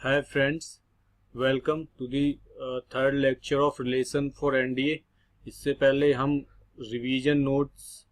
Hi friends, welcome to the third lecture of relation for NDA। इससे पहले हम revision notes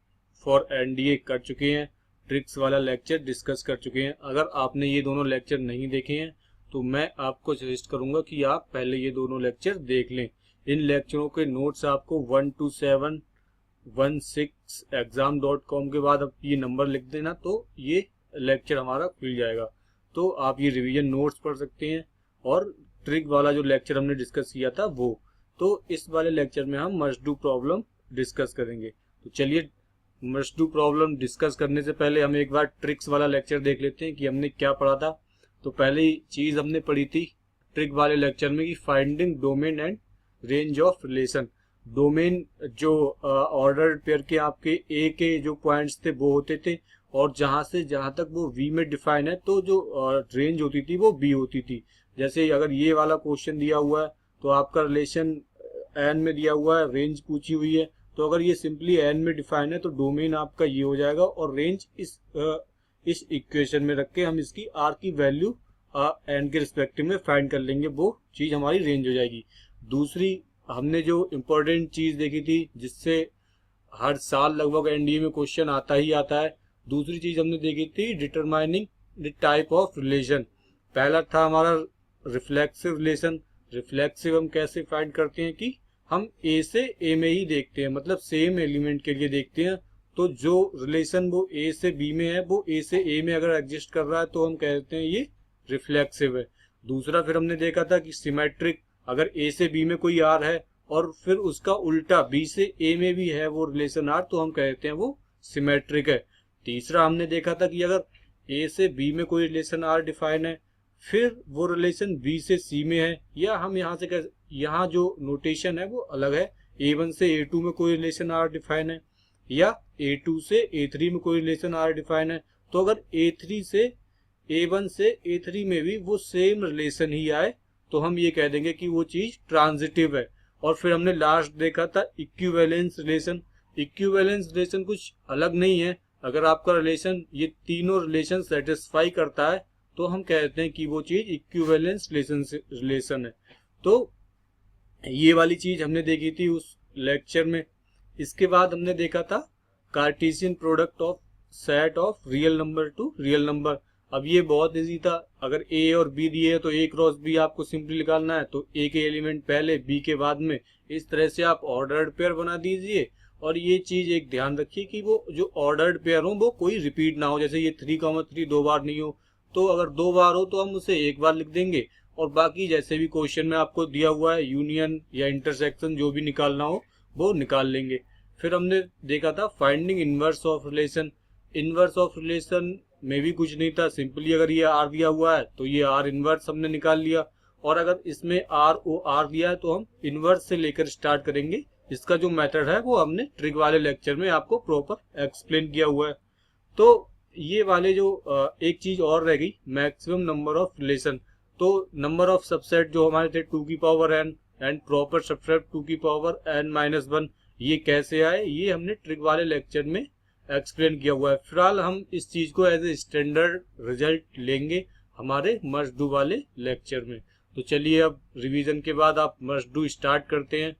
for NDA कर चुके हैं, ट्रिक्स वाला लेक्चर डिस्कस कर चुके हैं। अगर आपने ये दोनों लेक्चर नहीं देखे हैं तो मैं आपको सजेस्ट करूंगा कि आप पहले ये दोनों लेक्चर देख लें। इन लेक्चरों के नोट्स आपको 12716exam.com के बाद आप ये नंबर लिख देना तो ये लेक्चर हमारा खुल जाएगा। तो आप ये रिवीजन नोट्स पढ़ सकते हैं और ट्रिक वाला जो लेक्चर हमने डिस्कस किया था वो। तो इस वाले लेक्चर में हम मस्ट डू प्रॉब्लम डिस्कस करेंगे। तो चलिए, मस्ट डू प्रॉब्लम डिस्कस करने से पहले हम एक बार ट्रिक्स वाला लेक्चर देख लेते हैं कि हमने क्या पढ़ा था। तो पहली चीज हमने पढ़ी थी ट्रिक वाले लेक्चर में कि finding domain and range of relation. Domain जो ऑर्डर पेयर के आपके ए के जो पॉइंट्स थे वो होते थे, और जहां से जहां तक वो वी में डिफाइन है तो जो रेंज होती थी वो बी होती थी। जैसे अगर ये वाला क्वेश्चन दिया हुआ है तो आपका रिलेशन एन में दिया हुआ है, रेंज पूछी हुई है, तो अगर ये सिंपली एन में डिफाइन है तो डोमेन आपका ये हो जाएगा, और रेंज इस इक्वेशन में रख के हम इसकी आर की वैल्यू एन के रिस्पेक्टिव में फाइंड कर लेंगे, वो चीज हमारी रेंज हो जाएगी। दूसरी हमने जो इम्पोर्टेंट चीज देखी थी जिससे हर साल लगभग एनडीए में क्वेश्चन आता ही आता है, दूसरी चीज हमने देखी थी determining the type of relation. पहला था हमारा रिफ्लेक्सिव रिलेशन। रिफ्लेक्सिव हम कैसे फाइंड करते हैं कि हम ए से ए में ही देखते हैं, मतलब सेम एलिमेंट के लिए देखते हैं। तो जो रिलेशन वो ए से बी में है वो ए से ए में अगर एग्जिस्ट कर रहा है तो हम कहते हैं ये रिफ्लेक्सिव है। दूसरा फिर हमने देखा था कि सिमेट्रिक, अगर ए से बी में कोई आर है और फिर उसका उल्टा बी से ए में भी है वो रिलेशन आर, तो हम कहते हैं वो सिमेट्रिक है। तीसरा हमने देखा था कि अगर ए से बी में कोई रिलेशन आर डिफाइन है, फिर वो रिलेशन बी से सी में है, या हम यहाँ से यहाँ जो नोटेशन है वो अलग है, A1 से A2 में कोई रिलेशन आर डिफाइन है, या A2 से A3 में कोई रिलेशन आर डिफाइन है। तो अगर A3 से A1 से A3 में भी वो सेम रिलेशन ही आए तो हम ये कह देंगे कि वो चीज ट्रांजिटिव है। और फिर हमने लास्ट देखा था इक्विवेलेंस रिलेशन। इक्विवेलेंस रिलेशन कुछ अलग नहीं है, अगर आपका रिलेशन ये तीनों रिलेशन सेटिस्फाई करता है तो हम कहते हैं कि वो चीज इक्विवेलेंस रिलेशन है। तो ये वाली चीज हमने देखी थी उस लेक्चर में। इसके बाद हमने देखा था Cartesian product of set of real number two real number. अब ये बहुत इजी था, अगर ए और बी दिए है तो ए क्रॉस बी आपको सिंपली निकालना है, तो ए के एलिमेंट पहले बी के बाद में, इस तरह से आप ऑर्डर्ड पेयर बना दीजिए। और ये चीज एक ध्यान रखिए कि वो जो ऑर्डर्ड पेयर हो वो कोई रिपीट ना हो, जैसे ये 3,3 दो बार नहीं हो, तो अगर दो बार हो तो हम उसे एक बार लिख देंगे, और बाकी जैसे भी क्वेश्चन में आपको दिया हुआ है यूनियन या इंटरसेक्शन जो भी निकालना हो वो निकाल लेंगे। फिर हमने देखा था finding inverse of relation. Inverse of relation में भी कुछ नहीं था, सिंपली अगर ये आर दिया हुआ है तो ये आर इनवर्स हमने निकाल लिया, और अगर इसमें आर ओ आर दिया है तो हम इनवर्स से लेकर स्टार्ट करेंगे। इसका जो मेथड है वो हमने ट्रिक वाले लेक्चर में आपको प्रॉपर एक्सप्लेन किया हुआ है। तो ये वाले जो एक चीज और रह गई, मैक्सिमम नंबर ऑफ रिलेशन। तो नंबर ऑफ सबसेट जो हमारे थे 2 की power n and proper subset 2 की पावर n-1, ये कैसे आए ये हमने ट्रिक वाले लेक्चर में एक्सप्लेन किया हुआ है। फिलहाल हम इस चीज को एज ए स्टैंडर्ड रिजल्ट लेंगे हमारे मस्ट डू वाले लेक्चर में। तो चलिए, अब रिवीजन के बाद आप मस्ट डू स्टार्ट करते हैं।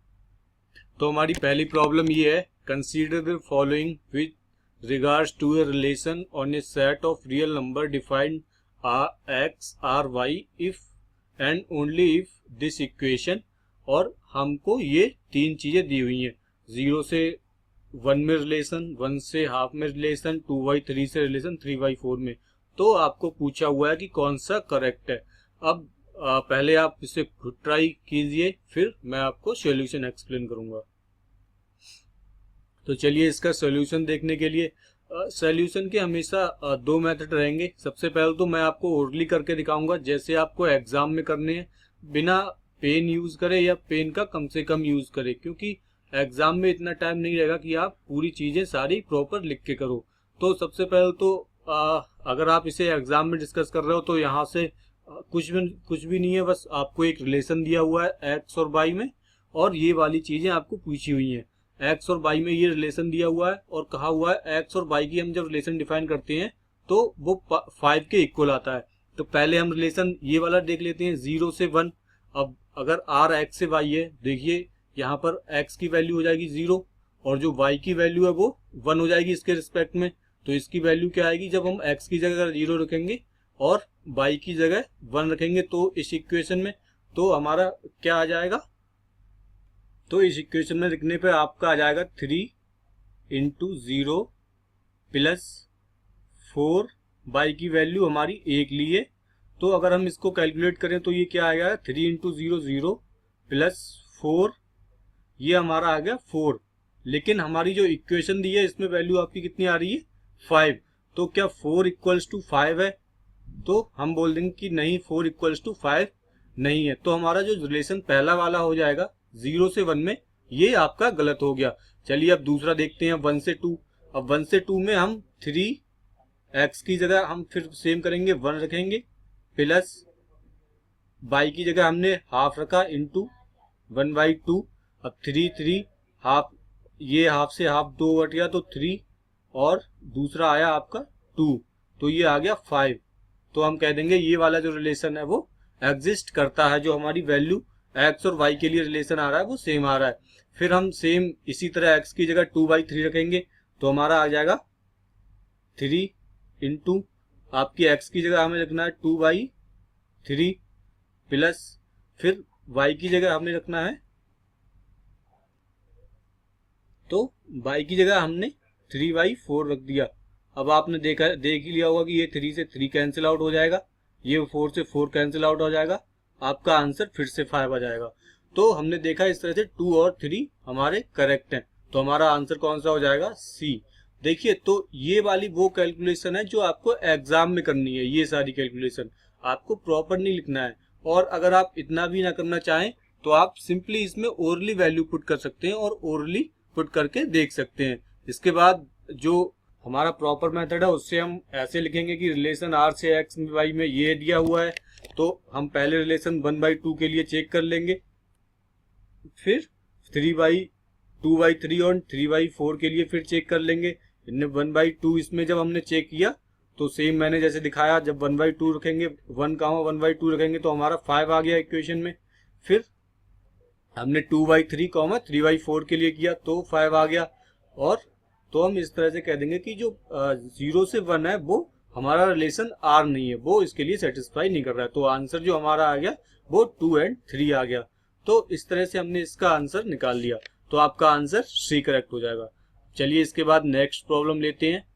तो हमारी पहली प्रॉब्लम ये है, consider the following with regards to a relation on a set of real number defined x r y if and only if this equation। और हमको ये तीन चीजें दी हुई हैं, 0 से 1 में रिलेशन, 1 से हाफ में रिलेशन, 2/3 से रिलेशन, 3/4 में। तो आपको पूछा हुआ है कि कौन सा करेक्ट है। अब पहले आप इसे खुद ट्राई कीजिए, फिर मैं आपको सॉल्यूशन एक्सप्लेन करूंगा। तो चलिए, इसका सॉल्यूशन देखने के लिए सॉल्यूशन के हमेशा दो मेथड रहेंगे। सबसे पहले तो मैं आपको ओरली करके दिखाऊंगा जैसे आपको एग्जाम में करने हैं, बिना पेन यूज करें या पेन का कम से कम यूज करें, क्योंकि एग्जाम में इतना टाइम नहीं रहेगा कि आप पूरी चीजें सारी प्रॉपर लिख के करो। तो सबसे पहले तो अगर आप इसे एग्जाम में डिस्कस कर रहे हो तो यहाँ से कुछ भी नहीं है, बस आपको एक रिलेशन दिया हुआ है एक्स और वाई में, और ये वाली चीजें आपको पूछी हुई हैं। एक्स और वाई में ये रिलेशन दिया हुआ है और कहा हुआ है एक्स और वाई की हम जब रिलेशन डिफाइन करते हैं तो वो 5 के इक्वल आता है। तो पहले हम रिलेशन ये वाला देख लेते हैं 0 से 1। अब अगर r x से y है, देखिए यहाँ पर x की वैल्यू हो जाएगी 0 और जो y की वैल्यू है वो 1 हो जाएगी इसके रिस्पेक्ट में। तो इसकी वैल्यू क्या आएगी, जब हम x की जगह 0 रखेंगे और y की जगह 1 रखेंगे तो इस इक्वेशन में, तो हमारा क्या आ जाएगा, तो इस इक्वेशन में लिखने पे आपका आ जाएगा 3 इंटू 0 प्लस 4, y की वैल्यू हमारी 1 ली है। तो अगर हम इसको कैलकुलेट करें तो ये क्या आएगा, 3 इंटू 0 0 प्लस 4, ये हमारा आ गया 4। लेकिन हमारी जो इक्वेशन दी है इसमें वैल्यू आपकी कितनी आ रही है, 5। तो क्या 4 इक्वल्स टू 5 है, तो हम बोल देंगे कि नहीं 4 इक्वल्स टू 5 नहीं है। तो हमारा जो रिलेशन पहला वाला हो जाएगा 0 से 1 में, ये आपका गलत हो गया। चलिए अब दूसरा देखते हैं 1 से 2। अब 1 से 2 में हम 3x की जगह हम फिर सेम करेंगे, 1 रखेंगे प्लस y की जगह हमने हाफ रखा इंटू 1/2। अब 3 हाफ, ये हाफ से हाफ 2 कट गया तो 3 और दूसरा आया आपका 2, तो ये आ गया 5। तो हम कह देंगे ये वाला जो रिलेशन है वो एग्जिस्ट करता है, जो हमारी वैल्यू x और y के लिए रिलेशन आ रहा है वो सेम आ रहा है। फिर हम सेम इसी तरह x की जगह 2/3 रखेंगे तो हमारा आ जाएगा 3 इंटू, आपकी x की जगह हमें रखना है 2/3 प्लस फिर y की जगह हमें रखना है, तो y की जगह हमने 3/4 रख दिया। अब आपने देख ही लिया होगा कि ये 3 से 3 कैंसिल आउट हो जाएगा, ये 4 से 4 कैंसिल आउट हो जाएगा, आपका आंसर फिर से 5 आ जाएगा। तो हमने देखा इस तरह से 2 और 3 हमारे करेक्ट हैं, तो हमारा आंसर कौन सा हो जाएगा, सी। देखिए तो ये वाली वो कैलकुलेशन है जो आपको एग्जाम में करनी है, ये सारी कैलकुलेशन आपको प्रॉपर नहीं लिखना है। और अगर आप इतना भी ना करना चाहें तो आप सिंपली इसमें ओरली वैल्यू पुट कर सकते हैं और ओरली पुट करके देख सकते हैं। इसके बाद जो हमारा प्रॉपर मेथड है उससे हम ऐसे लिखेंगे कि रिलेशन r से x y में ये दिया हुआ है, तो हम पहले रिलेशन 1/2 के लिए चेक कर लेंगे, फिर 2/3 और 3/4 के लिए फिर चेक कर लेंगे। इनने 1/2 इसमें जब हमने चेक किया तो सेम मैंने जैसे दिखाया, जब 1/2 रखेंगे 1/2 रखेंगे तो हमारा 5 आ गया इक्वेशन में। फिर हमने 2/3 3/4 के लिए किया तो 5 आ गया। और तो हम इस तरह से कह देंगे कि जो 0 से 1 है वो हमारा रिलेशन r नहीं है, वो इसके लिए सेटिस्फाई नहीं कर रहा है। तो आंसर जो हमारा आ गया वो 2 और 3 आ गया। तो इस तरह से हमने इसका आंसर निकाल लिया, तो आपका आंसर सी करेक्ट हो जाएगा। चलिए इसके बाद नेक्स्ट प्रॉब्लम लेते हैं।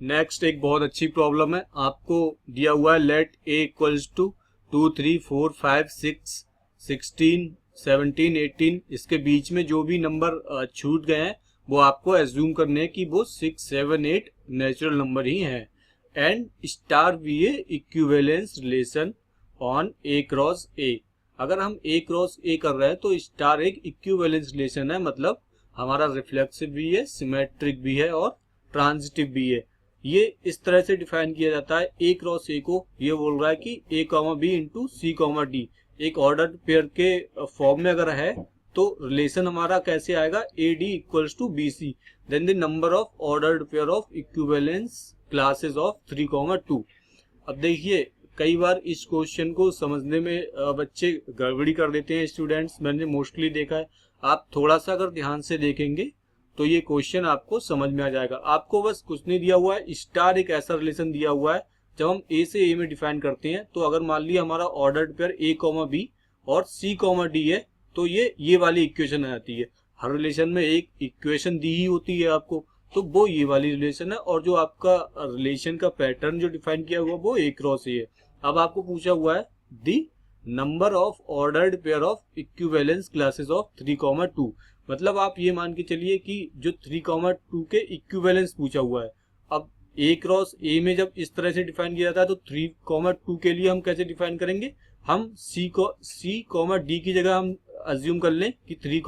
नेक्स्ट एक बहुत अच्छी प्रॉब्लम है, आपको दिया हुआ है लेट a इक्वल्स टू 2 3 4 5 6 16 17 18, इसके बीच में जो भी नंबर छूट गए हैं वो आपको एज्यूम करने हैं कि वो 6 7 8 नेचुरल नंबर ही हैं। And star be a equivalence relation on a cross a। अगर हम a क्रॉस a कर रहे हैं तो स्टार एक इक्विवेलेंस रिलेशन है, मतलब हमारा रिफ्लेक्सिव भी है, सिमेट्रिक भी है और ट्रांजिटिव भी है। ये इस तरह से डिफाइन किया जाता है, a क्रॉस a को ये बोल रहा है कि a, b into c, d एक ऑर्डर्ड पेयर के फॉर्म में अगर है तो रिलेशन हमारा कैसे आएगा, AD equals to BC then the number of ordered pair of equivalence classes of 3, 2। अब देखिए कई बार इस क्वेश्चन को समझने में बच्चे गड़बड़ी कर देते हैं, स्टूडेंट्स, मैंने मोस्टली देखा है। आप थोड़ा सा अगर ध्यान से देखेंगे तो ये क्वेश्चन आपको समझ में आ जाएगा। आपको बस कुछ नहीं दिया हुआ है, स्टार एक ऐसा रिलेशन दिया हुआ है जब हम a से a में डिफाइन करते हैं, तो अगर मान लिया हमारा ऑर्डर्ड पेयर a, b और c, d है तो ये वाली इक्वेशन आ जाती है। हर रिलेशन में एक इक्वेशन दी ही होती है आपको, तो वो ये वाली रिलेशन है। और जो आपका रिलेशन का पैटर्न जो डिफाइन किया हुआ वो a क्रॉस a है। अब आपको पूछा हुआ है the number of ordered pair of equivalence classes of 3, 2, मतलब आप ये मान के चलिए कि जो 3, 2 के इक्विवेलेंस पूछा हुआ है। अब a क्रॉस a में जब इस तरह से डिफाइन किया जाता है तो 3, 2 के लिए हम कैसे डिफाइन करेंगे, हम c, d की जगह हम अज्यूम कर लें कि 3,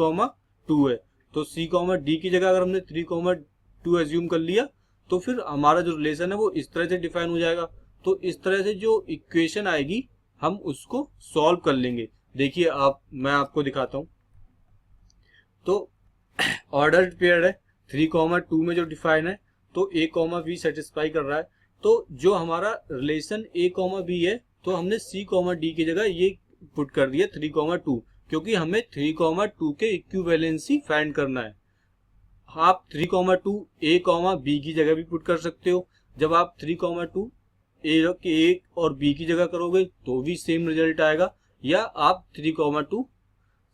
2 है, तो c, d की जगह अगर हमने 3, 2 अज्यूम कर लिया तो फिर हमारा जो रिलेशन है वो इस तरह से डिफाइन हो जाएगा। तो इस तरह से जो इक्वेशन आएगी हम उसको सॉल्व कर लेंगे। देखिए मैं आपको दिखाता हूं। तो ऑर्डर्ड पेयर है 3, 2 में जो डिफाइन है तो a, b सेटिस्फाई कर रहा है, तो जो हमारा रिलेशन a कॉमा बी है, तो हमने c कॉमा डी की जगह ये पुट कर दिया 3,2, क्योंकि हमें 3,2 के इक्विवेलेंसी फाइंड करना है। आप 3,2 a कॉमा बी की जगह भी पुट कर सकते हो। जब आप 3,2 a और b की जगह करोगे तो भी सेम रिजल्ट आएगा, या आप 3,2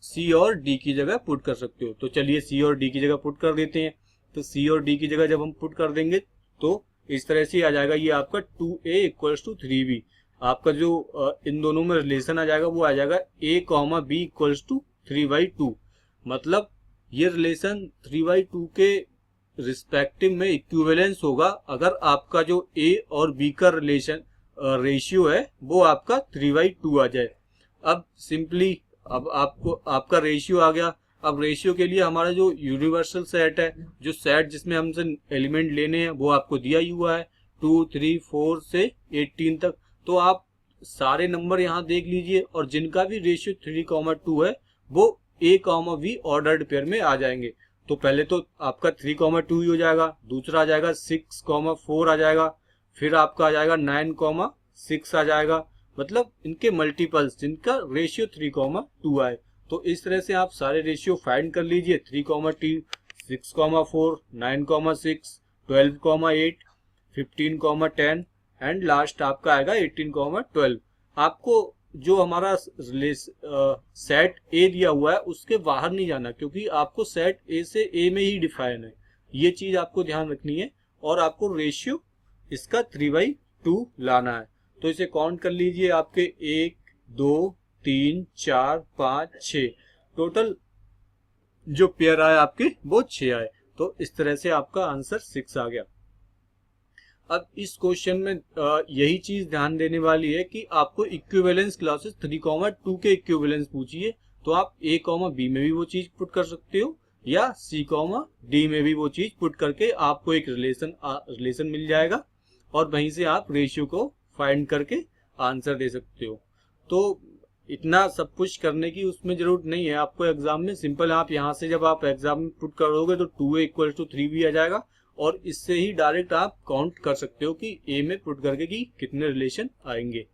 c और d की जगह पुट कर सकते हो। तो चलिए c और d की जगह पुट कर देते हैं। तो c और d की जगह जब हम पुट कर देंगे तो इस तरह से आ जाएगा, ये आपका 2a इक्वल्स टू 3b। आपका जो इन दोनों में रिलेशन आ जाएगा वो आ जाएगा a comma b equals to 3/2। मतलब ये रिलेशन 3/2 के रिस्पेक्टिव में इक्विवेलेंस होगा अगर आपका जो a और b का रिलेशन रेशियो है वो आपका 3/2 आ जाए। अब सिंपली अब आपको आपका रेशियो आ गया। अब रेशियो के लिए हमारा जो यूनिवर्सल सेट है, जो सेट जिसमें हमसे एलिमेंट लेने हैं, वो आपको दिया ही हुआ है 2, 3, 4 से 18 तक। तो आप सारे नंबर यहाँ देख लीजिए और जिनका भी रेशियो 3,2 है वो a comma b ordered pair में आ जाएंगे। तो पहले तो आपका 3,2 ही हो जाएगा, दूसरा आ जाएगा 6,4 आ जाएगा, फिर आपका आ जाएगा 9,6 आ जाएगा। मतलब इनके मल्टीपल्स जिनका रेशियो 3,2 आए। तो इस तरह से आप सारे रेशियो फाइंड कर लीजिए, 3,2, 6,4, 9,6, 12,8, 15,10 एंड लास्ट आपका आएगा 18,12। आपको जो हमारा सेट ए दिया हुआ है उसके बाहर नहीं जाना, क्योंकि आपको सेट ए से ए में ही डिफाइन है, ये चीज आपको ध्यान रखनी है। और आपको रेशियो इसका 3/2 लाना है। तो इसे काउंट कर लीजिए, आपके 1, 2, 3, 4, 5, 6 टोटल जो पेयर आए आपके वो 6 आए। तो इस तरह से आपका आंसर 6 आ गया। अब इस क्वेश्चन में यही चीज ध्यान देने वाली है कि आपको इक्विवेलेंस क्लासेस 3,2 के इक्विवेलेंस पूछिए, तो आप a कॉमा बी में भी वो चीज पुट कर सकते हो या c कॉमा डी में भी वो चीज पुट करके आपको एक रिलेशन मिल जाएगा और वहीं से आप रेशियो को फाइंड करके आंसर दे सकते हो। तो इतना सब कुछ करने की उसमें जरूरत नहीं है आपको एग्जाम में। सिंपल आप यहाँ से जब आप एग्जाम में पुट करोगे तो 2a इक्वल टू 3b आ जाएगा और इससे ही डायरेक्ट आप काउंट कर सकते हो कि a में पुट करके कि कितने रिलेशन आएंगे।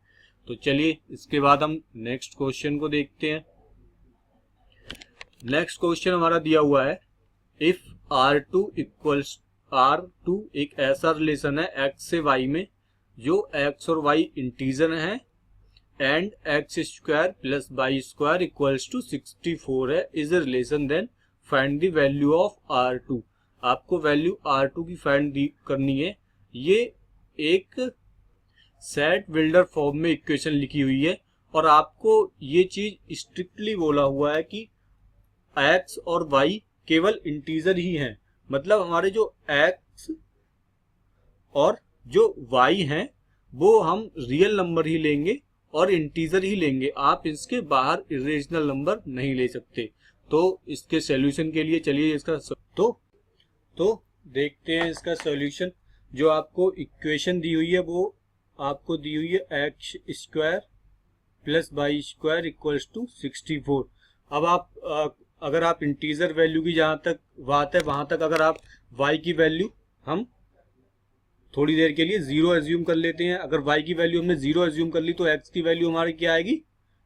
तो चलिए इसके बाद हम नेक्स्ट क्वेश्चन को देखते हैं। नेक्स्ट क्वेश्चन हमारा दिया हुआ है, इफ R2 इक्वल्स R2 एक ऐसा रिलेशन है x से y में जो x और y इंटीजर है and x square plus y square equals to 64 है, is a relation, then find the value of R2। आपको वैल्यू R2 की फाइंड करनी है। ये एक सेट बिल्डर फॉर्म में इक्वेशन लिखी हुई है और आपको ये चीज स्ट्रिक्टली बोला हुआ है कि x और y केवल इंटीजर ही हैं। मतलब हमारे जो x और जो y हैं वो हम रियल नंबर ही लेंगे और इंटीजर ही लेंगे, आप इसके बाहर इरेशनल नंबर नहीं ले सकते। तो इसके सॉल्यूशन के लिए चलिए इसका तो देखते हैं इसका सॉल्यूशन। जो आपको इक्वेशन दी हुई है वो आपको दी हुई है x square plus y square equals to 64। अब आप अगर आप इंटीजर वैल्यू की जहां तक बात है वहां तक अगर आप y की वैल्यू हम थोड़ी देर के लिए 0 एज्यूम कर लेते हैं। अगर y की वैल्यू हमने 0 एज्यूम कर ली तो x की वैल्यू हमारी क्या आएगी,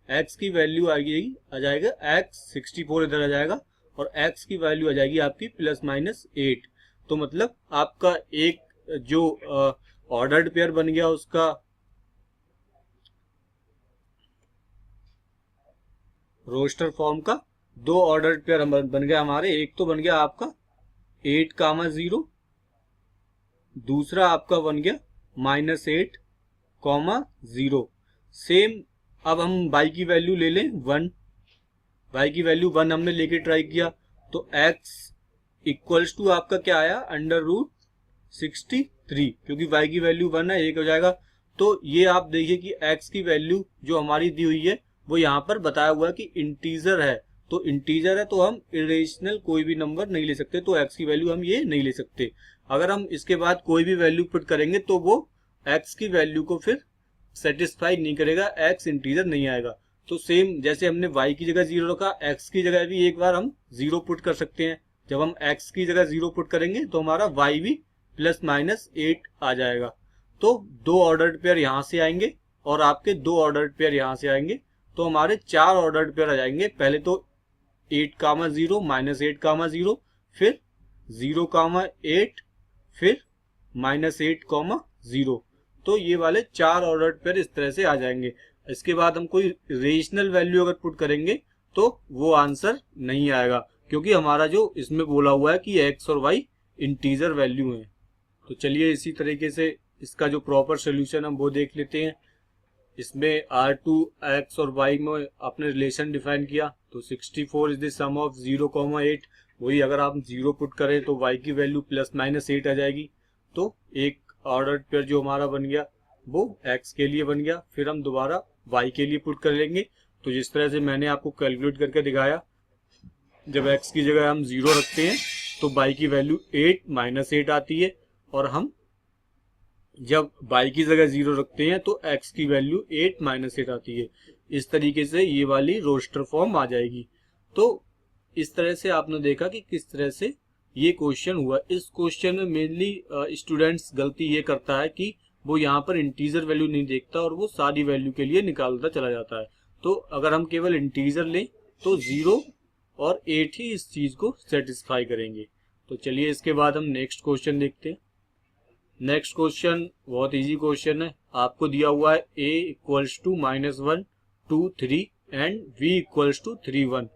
x की वैल्यू आ जाएगा x 64 इधर आ जाएगा और x की वैल्यू आ जाएगी आपकी ±8। तो मतलब आपका एक जो ऑर्डर्ड पेयर बन गया उसका रोस्टर फॉर्म का दो ऑर्डर्ड पेयर बन गया हमारे। एक तो बन गया आपका 8,0, दूसरा आपका बन गया -8,0। सेम अब हम y की वैल्यू ले लें 1, y की वैल्यू 1 हमने लेके ट्राई किया तो x इक्वल्स टू आपका क्या आया √63, क्योंकि y की वैल्यू 1 है, 1 हो जाएगा। तो ये आप देखिए कि x की वैल्यू जो हमारी दी हुई है वो यहाँ पर बताया हुआ है कि इंटीजर है, तो इंटीजर है तो हम इरेशनल कोई भी नंबर नहीं ले सकते, तो x की वैल्यू हम ये नहीं ले सकते। अगर हम इसके बाद कोई भी वैल्यू पुट करेंगे तो वो x की वैल्यू को फिर सेटिस्फाई नहीं करेगा, x इंटीजर नहीं आएगा। तो सेम जैसे हमने y की जगह 0 रखा, x की जगह भी एक बार हम 0 पुट कर सकते हैं। जब हम x की जगह 0 पुट करेंगे तो हमारा y भी ±8 आ जाएगा। तो 2 ऑर्डर्ड पेयर यहाँ से आएंगे और आपके 2 ऑर्डर्ड पेयर यहाँ से आएंगे, तो हमारे 4 ऑर्डर्ड पेयर आ जाएंगे। पहले तो 8, 0 -8, 0 फिर 0, 8 फिर -8, 0। तो ये वाले 4 ऑर्डर्ड पेयर इस तरह से आ जाएंगे। इसके बाद हम कोई रेशनल वैल्यू अगर पुट करेंगे तो वो आंसर नहीं आएगा, क्योंकि हमारा जो इसमें बोला हुआ है कि x और y इंटीजर वैल्यू हैं। तो चलिए इसी तरीके से इसका जो प्रॉपर सोल्यूशन हम वो देख लेते हैं। इसमें R2 x और y में आपने रिलेशन डिफाइन किया, तो 64 इज द सम ऑफ 0, 8। वही अगर आप 0 पुट करें तो y की वैल्यू +-8 आ जाएगी। तो एक ऑर्डर पेयर जो हमारा बन गया वो x के लिए बन गया। फिर हम दोबारा y के लिए पुट कर लेंगे। तो जिस तरह से मैंने आपको कैलकुलेट करके दिखाया, जब x की जगह हम 0 रखते हैं तो y की वैल्यू 8 -8 आती है, और हम जब y की जगह 0 रखते हैं तो x की वैल्यू 8 -8 आती है। इस तरीके से ये वाली रोस्टर फॉर्म आ जाएगी। तो इस तरह से आपने देखा कि किस तरह से ये क्वेश्चन हुआ। इस क्वेश्चन में मेनली स्टूडेंट्स गलती ये करता है कि वो यहाँ पर इंटीजर वैल्यू नहीं देखता और वो सारी वैल्यू के लिए निकालता चला जाता है। तो अगर हम केवल इंटीजर लें तो 0 और 8 ही इस चीज को सेटिस्फाई करेंगे। तो चलिए इसके बाद हम नेक्स्ट क्वेश्चन देखते हैं। नेक्स्ट क्वेश्चन बहुत इजी क्वेश्चन है। आपको दिया हुआ है a = -1, 2, 3 एंड v = 3, 1।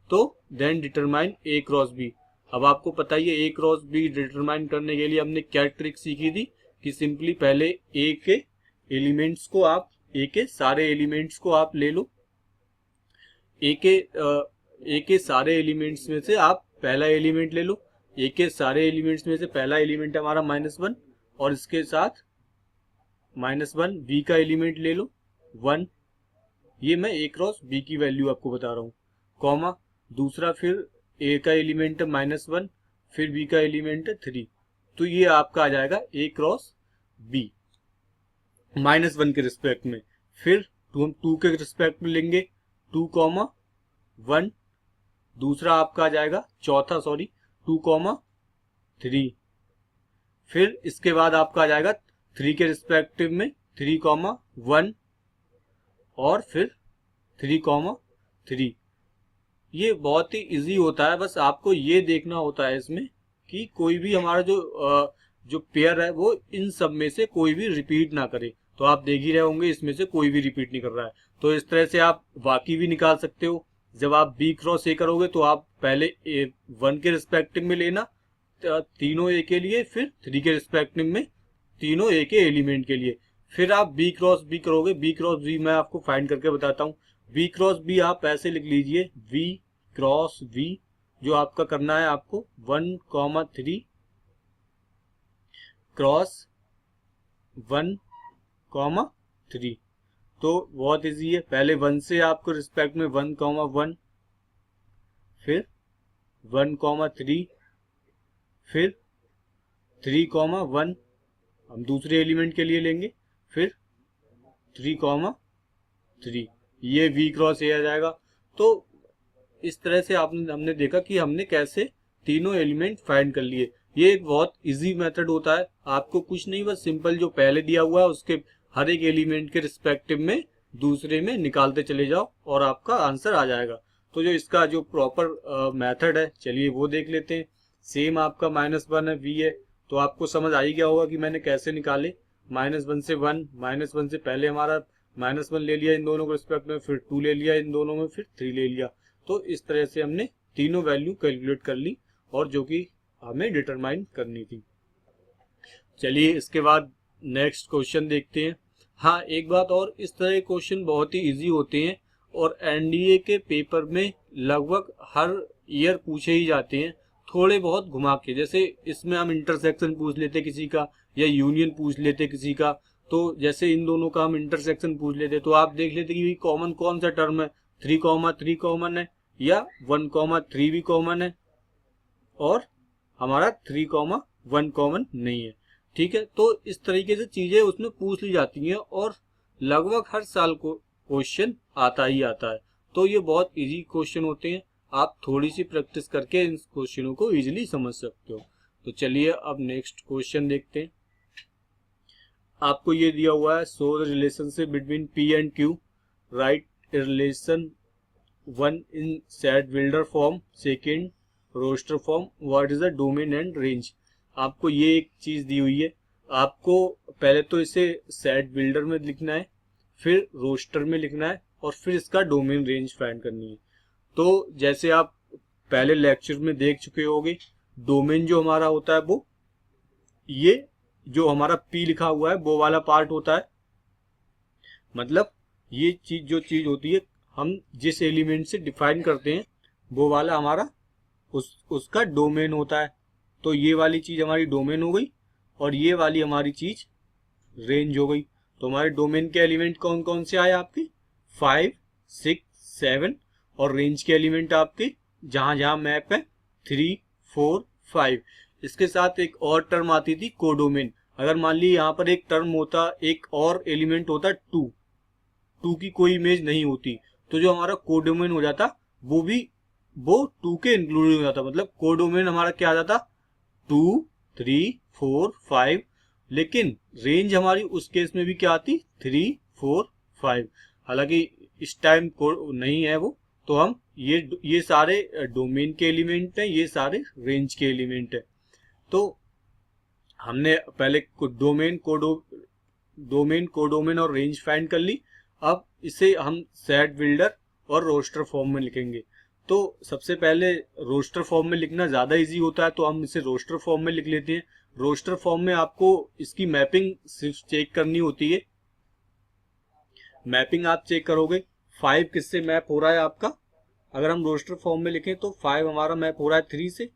तो then determine a cross b। अब आपको पता ही है a क्रॉस b डिटरमाइन करने के लिए हमने क्या ट्रिक सीखी थी कि सिंपली पहले a के एलिमेंट्स को आप a के सारे एलिमेंट्स को आप ले लो। a के सारे एलिमेंट्स में से आप पहला एलिमेंट ले लो। a के सारे एलिमेंट्स में से पहला एलिमेंट हमारा -1 और इसके साथ -1 b का एलिमेंट ले लो 1। ये मैं a क्रॉस b की वैल्यू आपको बता रहा हूँ। कॉमा दूसरा फिर a का एलिमेंट है -1, फिर b का एलिमेंट है 3। तो ये आपका आ जाएगा a क्रॉस b -1 के रिस्पेक्ट में। फिर हम 2 के रिस्पेक्ट में लेंगे 2, 1। दूसरा आपका आ जाएगा चौथा 2, 3। फिर इसके बाद आपका आ जाएगा 3 के रिस्पेक्टिव में 3, 1 और फिर 3, 3। ये बहुत ही इजी होता है। बस आपको ये देखना होता है इसमें कि कोई भी हमारा जो पेयर है वो इन सब में से कोई भी रिपीट ना करे। तो आप देख ही रहे होंगे इसमें से कोई भी रिपीट नहीं कर रहा है। तो इस तरह से आप बाकी भी निकाल सकते हो। जब आप b क्रॉस a करोगे तो आप पहले 1 के रिस्पेक्टिव में लेना तीनों a के लिए, फिर 3 के रिस्पेक्टिव में तीनों a के एलिमेंट के लिए। फिर आप b क्रॉस b करोगे। b क्रॉस b मैं आपको फाइंड करके बताता हूँ। b क्रॉस b आप ऐसे लिख लीजिए v क्रॉस v। जो आपका करना है आपको 1, 3 क्रॉस 1, 3। तो बहुत इजी है। पहले 1 से आपको रिस्पेक्ट में 1, 1, फिर 1, 3, फिर 3, 1 हम दूसरे एलिमेंट के लिए लेंगे, फिर 3, 3। ये v क्रॉस a आ जाएगा। तो इस तरह से हमने देखा कि हमने कैसे तीनों एलिमेंट फाइंड कर लिए। ये एक बहुत इजी मेथड होता है। आपको कुछ नहीं, बस सिंपल जो पहले दिया हुआ है उसके हर एक एलिमेंट के रिस्पेक्टिव में दूसरे में निकालते चले जाओ और आपका आंसर आ जाएगा। तो जो इसका जो प्रॉपर मेथड है चलिए वो देख लेते हैं। सेम आपका -1 है v है, तो आपको समझ आ ही गया होगा कि मैंने कैसे निकाले। -1 से 1, -1 से पहले हमारा -1 ले लिया इन दोनों के रिस्पेक्ट में, फिर 2 ले लिया इन दोनों में, फिर 3 ले लिया। तो इस तरह से हमने तीनों वैल्यू कैलकुलेट कर ली और जो कि हमें डिटरमाइन करनी थी। चलिए इसके बाद नेक्स्ट क्वेश्चन देखते हैं। हाँ एक बात और, इस तरह के क्वेश्चन बहुत ही इजी होते हैं और एनडीए के पेपर में लगभग हर ईयर पूछे ही जाते हैं, थोड़े बहुत घुमा के। जैसे इसमें हम इंटरसेक्शन पूछ लेते किसी का या यूनियन पूछ लेते किसी का। तो जैसे इन दोनों का हम इंटरसेक्शन पूछ लेते तो आप देख लेते कि कॉमन कौन सा टर्म है। 3, 3 कॉमन है या 1, 3 भी कॉमन है और हमारा 3, 1 कॉमन नहीं है। ठीक है, तो इस तरीके से चीजें उसमें पूछ ली जाती हैं और लगभग हर साल को क्वेश्चन आता ही आता है। तो ये बहुत इजी क्वेश्चन होते हैं, आप थोड़ी सी प्रैक्टिस करके इन क्वेश्चनों को इजीली समझ सकते हो। तो चलिए अब नेक्स्ट क्वेश्चन देखते हैं। आपको ये दिया हुआ है, so the relationship between p and q, right relation one in set builder form, second roster form, what is the domain and range. आपको ये एक चीज दी हुई है, आपको पहले तो इसे सेट बिल्डर में लिखना है, फिर रोस्टर में लिखना है, और फिर इसका डोमेन रेंज फाइंड करनी है। तो जैसे आप पहले लेक्चर में देख चुके होंगे, डोमेन जो हमारा होता है वो ये जो हमारा पी लिखा हुआ है वो वाला पार्ट होता है। मतलब ये चीज जो चीज होती है हम जिस एलिमेंट से डिफाइन करते हैं वो वाला हमारा उसका डोमेन होता है। तो ये वाली चीज हमारी डोमेन हो गई और ये वाली हमारी चीज रेंज हो गई। तो हमारे डोमेन के एलिमेंट कौन कौन से आए आपके 5, 6, 7, और रेंज के एलिमेंट आपके जहां जहां मैप है 3, 4, 5। इसके साथ एक और टर्म आती थी कोडोमेन। अगर मान ली यहाँ पर एक टर्म होता, एक और एलिमेंट होता 2 की कोई इमेज नहीं होती, तो जो हमारा कोडोमेन हो जाता वो 2 के इंक्लूड हो जाता। मतलब कोडोमेन हमारा क्या आ जाता 2, 3, 4, 5। लेकिन रेंज हमारी उस केस में भी क्या आती 3, 4, 5। हालांकि इस टाइम नहीं है वो, तो हम ये सारे डोमेन के एलिमेंट हैं, ये सारे रेंज के एलिमेंट हैं। तो हमने पहले डोमेन कोडोमेन और रेंज फाइंड कर ली। अब इसे हम सेट बिल्डर और रोस्टर फॉर्म में लिखेंगे। तो सबसे पहले रोस्टर फॉर्म में लिखना ज्यादा इजी होता है, तो हम इसे रोस्टर फॉर्म में लिख लेते हैं। रोस्टर फॉर्म में आपको इसकी मैपिंग सिर्फ चेक करनी होती है। मैपिंग आप चेक करोगे 5 किससे मैप हो रहा है आपका। अगर हम रोस्टर फॉर्म में लिखें तो 5 हमारा मैप हो रहा है 3 से,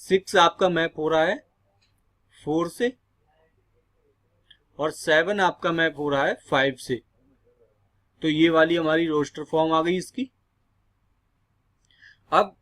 6 आपका मैप हो रहा है 4 से, और 7 आपका मैप हो रहा है 5 से। तो ये वाली हमारी रोस्टर फॉर्म आ गई इसकी। अब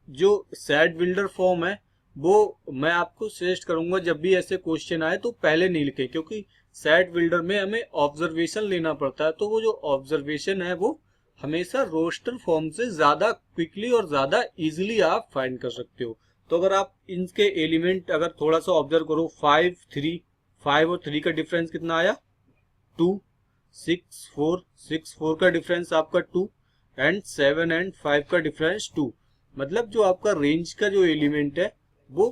जो सेट बिल्डर फॉर्म है वो मैं आपको सजेस्ट करूंगा जब भी ऐसे क्वेश्चन आए तो पहले नहीं लिखे, क्योंकि सेट बिल्डर में हमें ऑब्जर्वेशन लेना पड़ता है। तो वो जो ऑब्जर्वेशन है वो हमेशा रोस्टर फॉर्म से ज्यादा क्विकली और ज्यादा इजीली आप फाइंड कर सकते हो। तो अगर आप इनके एलिमेंट अगर थोड़ा सा ऑब्जर्व करो, 5 और 3 का डिफरेंस कितना आया 2, 6, 4, 6, 4 का डिफरेंस आपका 2, एंड 7 एंड 5 का डिफरेंस 2। मतलब जो आपका रेंज का जो एलिमेंट है वो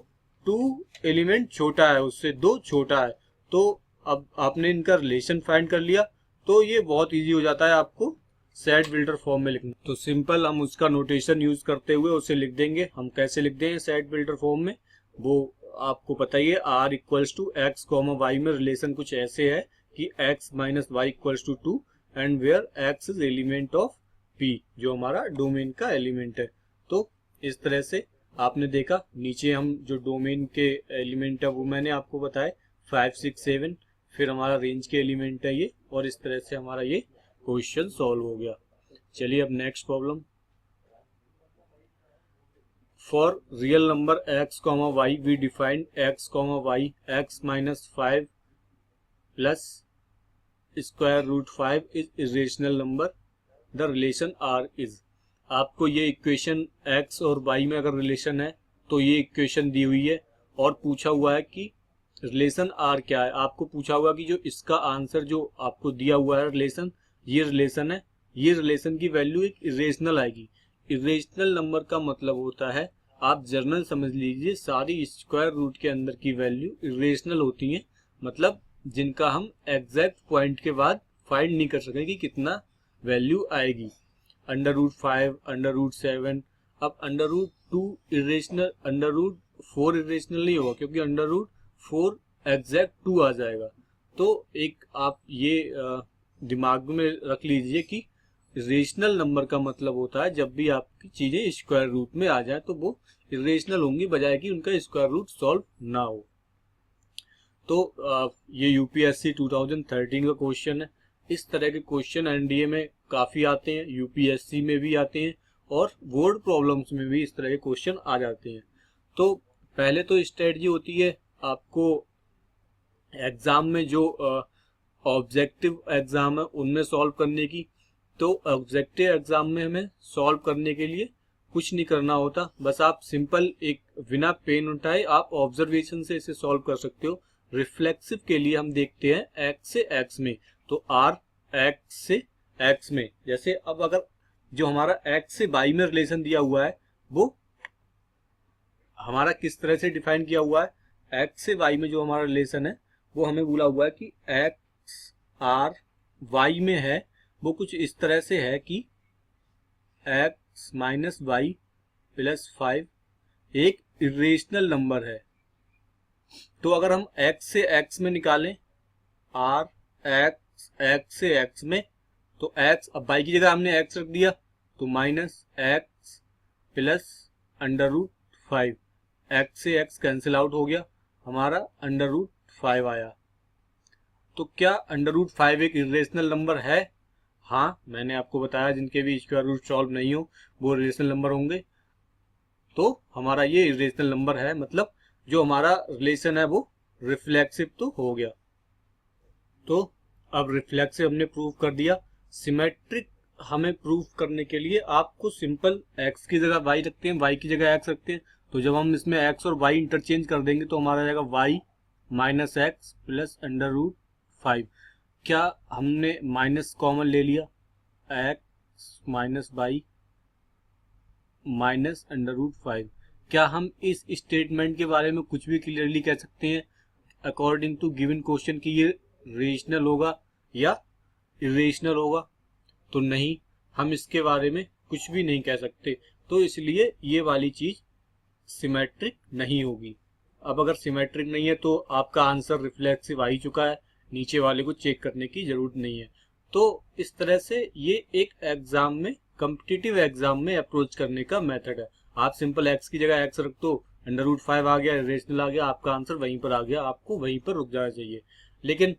2 एलिमेंट छोटा है, उससे 2 छोटा है। तो अब आपने इनका रिलेशन फाइंड कर लिया, तो ये बहुत इजी हो जाता है आपको सेट बिल्डर फॉर्म में लिखना। तो सिंपल हम उसका नोटेशन यूज करते हुए उसे लिख देंगे। हम कैसे लिख देंगे सेट बिल्डर फॉर्म में, वो आपको पता ही है। r equals to x comma y में रिलेशन कुछ ऐसे है कि x minus y equals to 2 and where x is element of p, जो हमारा डोमेन का एलिमेंट है। तो इस तरह से आपने देखा, नीचे हम जो डोमेन के एलिमेंट है वो मैंने आपको बताया 5, 6, 7, फिर हमारा रेंज के एलिमेंट है ये, और इस तरह से हमारा ये क्वेश्चन सॉल्व हो गया। चलिए अब next problem. For real number x, y we defined x, y x minus 5 plus square root 5 is irrational number, the relation r is. आपको ये इक्वेशन x और y में अगर रिलेशन है तो ये इक्वेशन दी हुई है और पूछा हुआ है कि रिलेशन r क्या है। आपको पूछा हुआ कि जो इसका आंसर जो आपको दिया हुआ है रिलेशन, ये रिलेशन है, ये रिलेशन की वैल्यू एक इरेशनल आएगी। इरेशनल नंबर का मतलब होता है, आप जर्नल समझ लीजिए, सारी स्क्वायर रूट के अंदर की वैल्यू इरेशनल होती हैं। मतलब जिनका हम एग्जैक्ट पॉइंट के बाद फाइंड नहीं कर सके कि कितना वैल्यू आएगी। अंडर रूट 5, अंडर रूट 7, अब under root 2 irrational, under root 4 irrational नहीं होगा क्योंकि अंडर रूट 4 एग्जैक्ट 2 आ जाएगा। तो एक आप ये दिमाग में रख लीजिए कि रेशनल नंबर का मतलब होता है जब भी आपकी चीजें स्क्वायर रूट में आ जाए तो वो इरेशनल होंगी, बजाय कि उनका स्क्वायर रूट सॉल्व ना हो। तो ये यूपीएससी 2013 का क्वेश्चन है। इस तरह के क्वेश्चन एनडीए में काफी आते हैं, यूपीएससी में भी आते हैं, और बोर्ड प्रॉब्लम्स में भी इस तरह के क्वेश्चन आ जाते हैं। तो पहले तो स्ट्रेटजी होती है आपको एग्जाम में जो ऑब्जेक्टिव एग्जाम है उनमें सॉल्व करने की। तो ऑब्जेक्टिव एग्जाम में हमें सॉल्व करने के लिए कुछ नहीं करना होता, बस आप सिंपल एक बिना पेन उठाए आप ऑब्जर्वेशन से इसे सॉल्व कर सकते हो। रिफ्लेक्सिव के लिए हम देखते हैं x से x में, तो r x से x में। जैसे अब अगर जो हमारा x से y में रिलेशन दिया हुआ है वो हमारा किस तरह से डिफाइन किया हुआ है, x से y में जो हमारा रिलेशन है वो हमें बोला हुआ है कि x r y में है, वो कुछ इस तरह से है कि x माइनस वाई प्लस 5 एक इरेशनल नंबर है। तो अगर हम x से x में निकालें r x से x में, तो x अब y की जगह हमने x रख दिया तो minus x plus under root 5, x से x कैंसिल आउट हो गया, हमारा अंडर रूट 5 आया। तो क्या अंडर रूट 5 एक इरेशनल नंबर है? हाँ, मैंने आपको बताया जिनके भी स्क्वायर रूट सॉल्व नहीं हो वो इरेशनल नंबर होंगे। तो हमारा ये इरेशनल नंबर है, मतलब जो हमारा रिलेशन है वो रिफ्लेक्सिव तो हो गया। तो अब रिफ्लेक्सिव हमने प्रूव कर दिया। सिमेट्रिक हमें प्रूव करने के लिए आपको सिंपल x की जगह y रखते हैं, y की जगह x रखते हैं, तो जब हम इसमें x और y इंटरचेंज कर देंगे तो हमारा जाएगा y minus x plus under root 5। क्या हमने माइनस कॉमन ले लिया, x minus y minus under root 5। क्या हम इस स्टेटमेंट के बारे में कुछ भी क्लियरली कह सकते हैं अकॉर्डिंग टू गिवन क्वेश्चन कि ये रेशनल होगा या इरेशनल होगा? तो नहीं, हम इसके बारे में कुछ भी नहीं कह सकते। तो इसलिए ये वाली चीज सिमेट्रिक नहीं होगी। अब अगर सिमेट्रिक नहीं है तो आपका आंसर रिफ्लेक्सिव आ ही चुका है, नीचे वाले को चेक करने की जरूरत नहीं है। तो इस तरह से ये एक एग्जाम में, कॉम्पिटिटिव एग्जाम में अप्रोच करने का मेथड है। आप सिंपल x की जगह x रख दो, अंडर रूट 5 आ गया, रेशनल आ गया, आपका आंसर वहीं पर आ गया, आपको वहीं पर रुक जाना चाहिए। लेकिन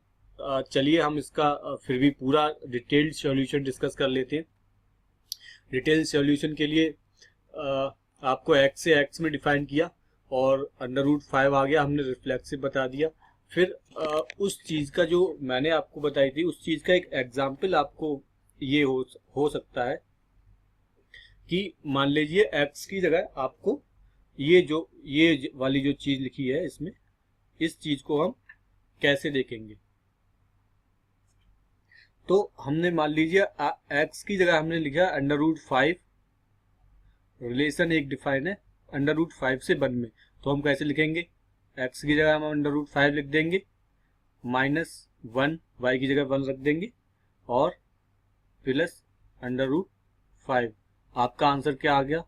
चलिए हम इसका फिर भी पूरा डिटेल्ड सॉल्यूशन डिस्कस कर लेते हैं। डिटेल्ड सॉल्यूशन के लिए आपको x से x में डिफाइन किया और अंडर रूट 5 आ गया, हमने रिफ्लेक्सिव बता दिया। फिर उस चीज का जो मैंने आपको बताई थी उस चीज का एक एग्जाम्पल आपको ये हो सकता है कि मान लीजिए x की जगह आपको ये वाली जो चीज लिखी है इसमें, इस चीज को हम कैसे देखेंगे। तो हमने मान लीजिए x की जगह हमने लिखा अंडर रूट 5, रिलेशन एक डिफाइन है अंडर रूट 5 से 1 में, तो हम कैसे लिखेंगे, x की जगह हम अंडर रूट 5 लिख देंगे, माइनस 1 y की जगह 1 रख देंगे और प्लस अंडर रूट 5। आपका आंसर क्या आ गया,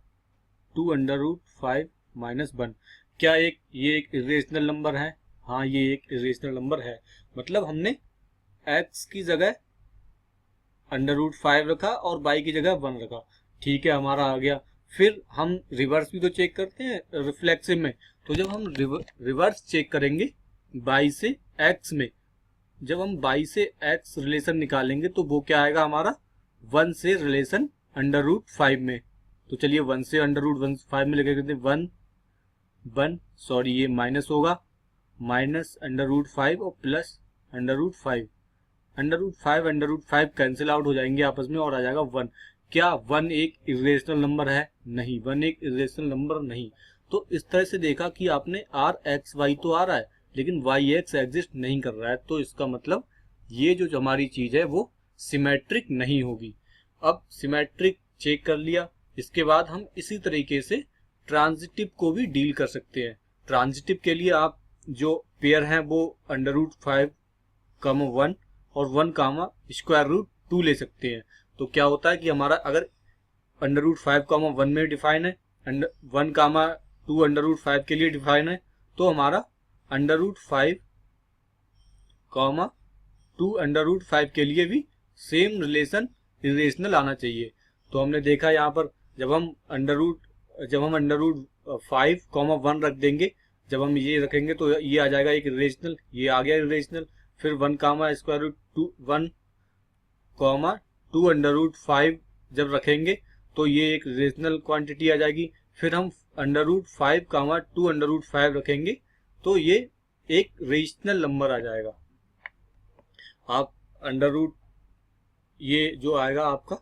2 अंडर रूट 5 माइनस 1। क्या ये एक इरेशनल नंबर है? हाँ, ये एक इरेशनल नंबर है। मतलब हमने x की जगह अंडर रूट 5 रखा और y की जगह 1 रखा, ठीक है, हमारा आ गया। फिर हम रिवर्स भी तो चेक करते हैं रिफ्लेक्सिव में, तो जब हम रिवर्स चेक करेंगे y से x में, जब हम y से x रिलेशन निकालेंगे तो वो क्या आएगा हमारा, 1 से रिलेशन अंडर रूट 5 में। तो चलिए 1 से अंडर रूट 5 में लेकर करते हैं, 1 सॉरी ये माइनस होगा, माइनस अंडर रूट 5 और plus under root 5, under root 5 cancel out हो जाएंगे आपस में और आ जाएगा 1। क्या 1 एक इरेशनल नंबर है? नहीं, 1 एक इरेशनल नंबर नहीं। तो इस तरह से देखा कि आपने आर एक्स वाई तो आ रहा है लेकिन वाई एक्स एग्जिस्ट नहीं कर रहा है, तो इसका मतलब ये जो हमारी चीज है वो सिमेट्रिक नहीं होगी। अब सिमेट्रिक चेक कर लिया, इसके बाद हम इसी तरीके से ट्रांजिटिव को भी डील कर सकते हैं। ट्रांजिटिव के लिए आप जो पेयर हैं वो अंडर रूट 5 कम 1 और 1 कामा स्क्वायर रूट 2 ले सकते हैं। तो क्या होता है कि हमारा अगर अंडर रूट 5 कामा 1 में डिफाइन है, 1 कामा 2 अंडर रूट 5 के लिए डिफाइन है, तो हमारा अंडर रूट 5 कामा 2 अंडर रूट 5 के लिए भी सेम रिलेशन इरेशनल आना चाहिए। तो हमने देखा यहाँ पर जब हम अंडर रूट 5 कॉमा 1 रख देंगे, जब हम ये रखेंगे तो ये आ जाएगा एक इरेशनल, ये आ गया इरेशनल। फिर 1 comma square root 2 1 comma 2 under root 5 जब रखेंगे तो ये एक रेशनल क्वांटिटी आ जाएगी। फिर हम अंडर रूट 5 कामा 2 अंडर रूट 5 रखेंगे तो ये एक रेशनल नंबर आ जाएगा। आप अंडर रूट ये जो आएगा आपका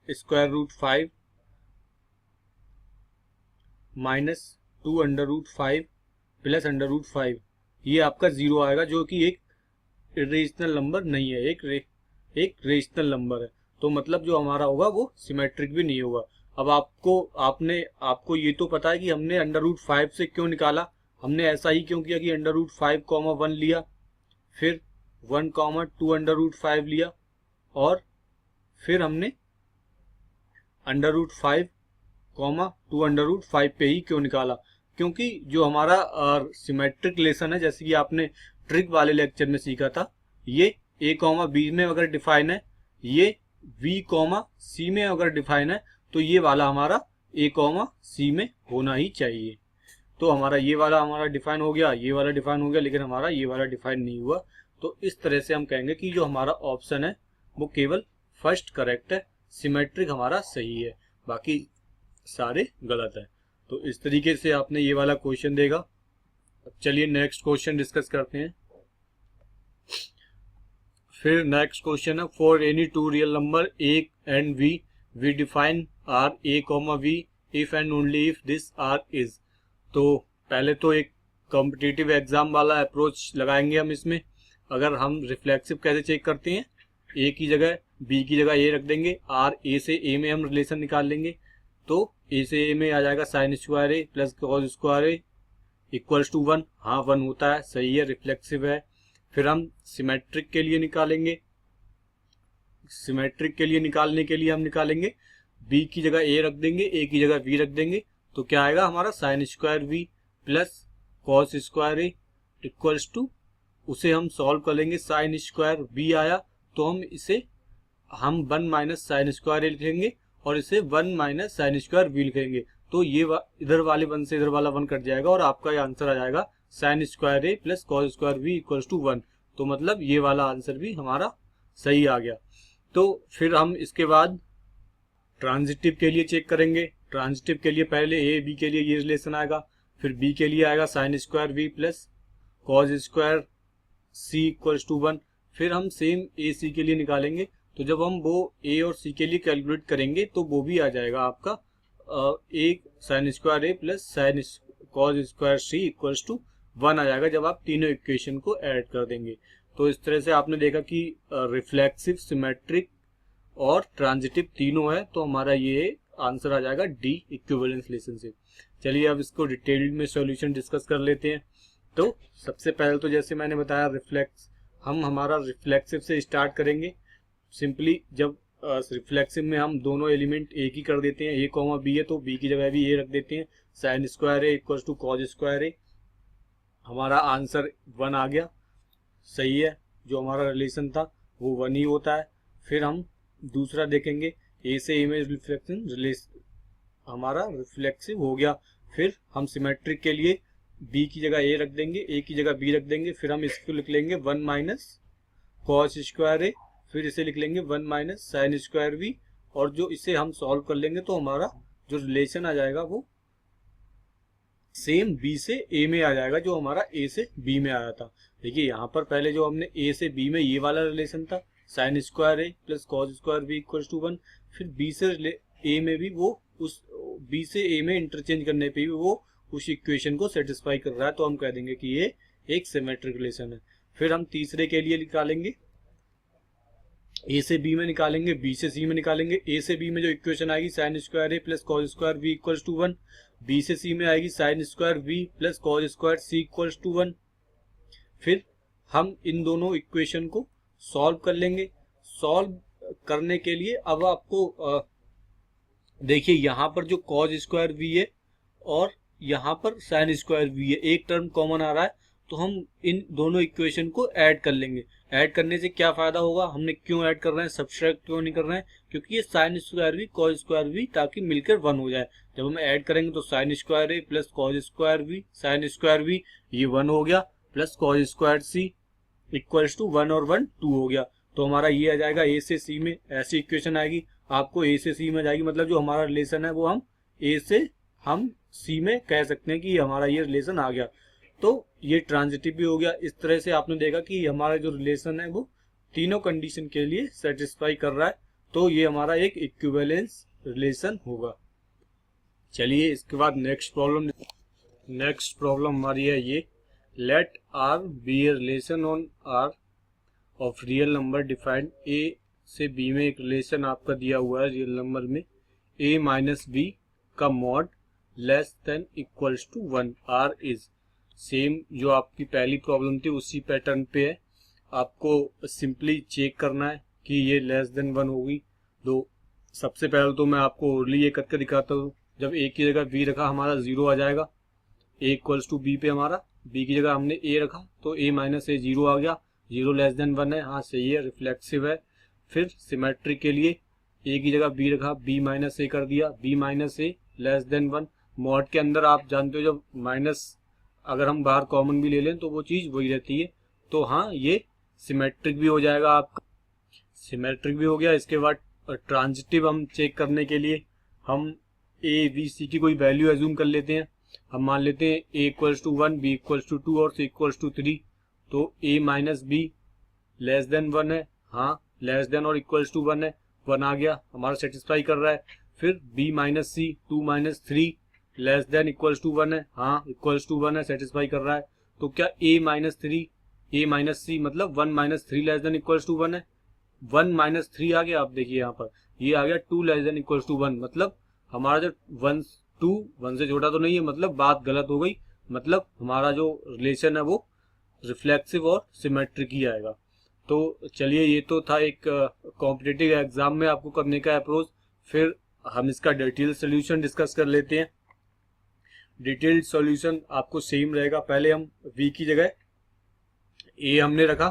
square root 5 minus 2 under root 5 plus under root 5, ये आपका 0 आएगा, जो कि एक इरेशनल नंबर नहीं है, एक रेशनल नंबर है। तो मतलब जो हमारा होगा वो सिमेट्रिक भी नहीं होगा। अब आपको ये तो पता है कि हमने अंडर रूट 5 से क्यों निकाला। हमने ऐसा ही क्यों किया कि अंडर रूट 5,1 लिया, फिर 1,2 अंडर रूट 5 लिया, और फिर हमने अंडर रूट 5,2 अंडर रूट 5 पे ही क्यों निकाला। क्योंकि जो हमारा सिमेट्रिक रिलेशन है, जैसे कि आपने ट्रिक वाले लेक्चर में सीखा था, ये a कॉमा बी में अगर डिफाइन है, ये v कॉमा सी में अगर डिफाइन है, तो ये वाला हमारा a कॉमा सी में होना ही चाहिए। तो हमारा ये वाला हमारा डिफाइन हो गया, ये वाला डिफाइन हो गया, लेकिन हमारा ये वाला डिफाइन नहीं हुआ। तो इस तरह से हम कहेंगे कि जो हमारा ऑप्शन है वो केवल फर्स्ट करेक्ट है, सिमेट्रिक हमारा सही है, बाकी सारे गलत है। तो इस तरीके से आपने ये वाला क्वेश्चन देगा। अब चलिए नेक्स्ट क्वेश्चन डिस्कस करते हैं। फिर नेक्स्ट क्वेश्चन है, for any two real number a and v v define R a comma v if and only if this R is. तो पहले तो एक कॉम्पिटिटिव एग्जाम वाला अप्रोच लगाएंगे हम इसमें। अगर हम रिफ्लेक्सिव कैसे चेक करते हैं, a की जगह b की जगह a रख देंगे, r a से a में हम रिलेशन निकाल लेंगे। तो a से a में आ जाएगा sine square a plus cos square a equals to 1। हाँ 1 होता है, सही है, रिफ्लेक्सिव है। फिर हम सिमेट्रिक के लिए निकालेंगे, सिमेट्रिक के लिए निकालने के लिए हम निकालेंगे b की जगह a रख देंगे, a की जगह v रख देंगे। तो क्या आएगा हमारा sine square v plus cos square a equals to, उसे हम सॉल्व कर लेंगे। साइन स्क्वायर v आया तो हम 1 माइनस साइन स्क्वायर a लिखेंगे, और इसे 1 माइनस साइन स्क्वायर v लिखेंगे। तो ये इधर वाले 1 से इधर वाला 1 कट जाएगा, और आपका ये आंसर आ जाएगा sine square a plus cos square v equals to 1। तो मतलब ये वाला आंसर भी हमारा सही आ गया। तो फिर हम इसके बाद ट्रांजिटिव के लिए चेक करेंगे। ट्रांजिटिव के लिए पहले ए बी के लिए ये रिलेशन आएगा, फिर बी के लिए आएगा sine square v plus cos square c equals to 1। फिर हम सेम ए सी के लिए निकालेंगे। तो जब हम वो ए और सी के लिए कैलकुलेट करेंगे तो वो भी आ जाएगा आपका एक sine square a plus sine cos square c equals to 1 आ जाएगा, जब आप तीनों इक्वेशन को ऐड कर देंगे। तो इस तरह से आपने देखा कि रिफ्लेक्सिव, सिमेट्रिक और ट्रांजिटिव तीनों है। तो हमारा ये आंसर आ जाएगा डी, इक्विवेलेंस रिलेशनशिप। चलिए अब इसको डिटेल में सॉल्यूशन डिस्कस कर लेते हैं। तो सबसे पहले तो जैसे मैंने बताया हमारा रिफ्लेक्सिव से स्टार्ट करेंगे। सिंपली जब रिफ्लेक्सिव में हम दोनों एलिमेंट एक ही कर देते हैं, ए कॉमा बी है तो बी की जगह भी ए रख देते हैं। Sine square A equals to cos square A, हमारा आंसर 1 आ गया, सही है। जो हमारा रिलेशन था वो 1 ही होता है। फिर हम दूसरा देखेंगे, ए से इमेज रिफ्लेक्शन हमारा रिफ्लेक्सिव हो गया। फिर हम सिमेट्रिक के लिए बी की जगह ए रख देंगे, ए की जगह बी रख देंगे। फिर हम इसको लिख लेंगे 1 माइनस कॉस स्क्वायर ए, फिर इसे लिख लेंगे 1 माइनस साइन स्क्वायर वी, और जो इसे हम सॉल्व कर लेंगे तो हमारा जो रिलेशन आ जाएगा वो सेम बी से ए में आ जाएगा, जो हमारा ए से बी में आया था। देखिए यहाँ पर पहले जो हमने ए से बी में ये वाला रिलेशन था, sine square a plus cos square b equal to 1। फिर बी से ए में भी वो उस बी से ए में इंटरचेंज करने पे भी वो उस इक्वेशन को सेटिस्फाई कर रहा है, तो हम कह देंगे कि ये एक सिमेट्रिक रिलेशन है। फिर हम तीसरे के लिए निकालेंगे, ए से बी में निकालेंगे, बी से सी में निकालेंगे। ए से बी में जो इक्वेशन आएगी sine square a plus cos square b equals to 1, b से सी में आएगी sine square b plus cos square c equals to 1। फिर हम इन दोनों इक्वेशन को सॉल्व कर लेंगे। सॉल्व करने के लिए अब आपको देखिए यहाँ पर जो कॉस स्क्वायर वी है और यहाँ पर साइन स्क्वायर वी है, एक टर्म कॉमन आ रहा है, तो हम इन दोनों इक्वेशन को ऐड कर लेंगे। ऐड करने से क्या फायदा होगा, हमने क्यों ऐड कर रहे हैं, सब्सट्रैक्ट क्यों नहीं कर रहे हैं, क्योंकि ये sine square v cos square v ताकि मिलकर 1 हो जाए। जब हम ऐड करेंगे तो sine square a plus cos square v sine square v ये 1 हो गया, plus cos square c equals to 1 और 1 2 हो गया। तो हमारा ये आ जाएगा ए से सी में, ऐसी इक्वेशन आएगी आपको ए से सी में जाएगी, मतलब जो हमारा रिलेशन है वो हम ए से हम सी में कह सकते हैं कि हमारा ये रिलेशन आ गया। तो ये ट्रांजिटिव भी हो गया। इस तरह से आपने देखा कि हमारा जो रिलेशन है वो तीनों कंडीशन के लिए सेटिस्फाई कर रहा है, तो ये हमारा एक इक्विवेलेंस रिलेशन होगा। चलिए इसके बाद नेक्स्ट प्रॉब्लम हमारी है ये, let R be a relation on R of real number defined, A से बी में एक रिलेशन आपका दिया हुआ है रियल नंबर में, ए माइनस बी का mod less than equals to 1, R is same जो आपकी पहली प्रॉब्लम थी उसी पैटर्न पे है। आपको सिंपली चेक करना है कि ये लेस देन 1 होगी। तो सबसे पहले तो मैं आपको ओरली ये करके दिखाता हूँ। जब ए की जगह बी रखा हमारा 0 आ जाएगा, ए इक्वल्स टू बी पे हमारा बी की जगह हमने ए रखा तो ए माइनस ए 0 आ गया, 0 लेस देन 1 है, हाँ सही है, रिफ्लेक्सिव है। फिर सिमेट्री के लिए ए की जगह बी रखा, बी माइनस ए कर दिया, बी माइनस ए लेस देन 1। मॉड के अंदर आप जानते हो जब माइनस अगर हम बाहर कॉमन भी ले लें तो वो चीज़ वही रहती है। तो हाँ ये सिमेट्रिक भी हो जाएगा आपका, सिमेट्रिक भी हो गया। इसके बाद ट्रांजिटिव हम चेक करने के लिए हम ए बी सी की कोई वैल्यू एज्यूम कर लेते हैं। हम मान लेते हैं A equals to 1, B equals to 2 और सी इक्वल्स टू 3। तो A minus B less than 1 है, हाँ लेस देन और इक्वल्स टू 1 है, 1 आ गया हमारा, सेटिस्फाई कर रहा है। फिर b minus c 2 minus 3 less than equals to 1 है, हाँ इक्वल्स टू 1 है, सेटिस्फाई कर रहा है। तो क्या ए माइनस 3 ए माइनस सी मतलब 1 minus 3 less than equals to 1 है, 1 माइनस 3 आ गया। आप देखिए यहाँ पर ये आ गया 2 लेस देन इक्वल्स टू 1, मतलब हमारा जो 1 2 1 से छोटा तो नहीं है, मतलब बात गलत हो गई, मतलब हमारा जो रिलेशन है वो रिफ्लेक्सिव और सिमेट्रिक ही आएगा। तो चलिए ये तो था एक कॉम्पिटिटिव एग्जाम में आपको करने का अप्रोच। फिर हम इसका डिटेल सोल्यूशन डिस्कस कर लेते हैं। डिटेल्ड सॉल्यूशन आपको सेम रहेगा। पहले हम v की जगह a हमने रखा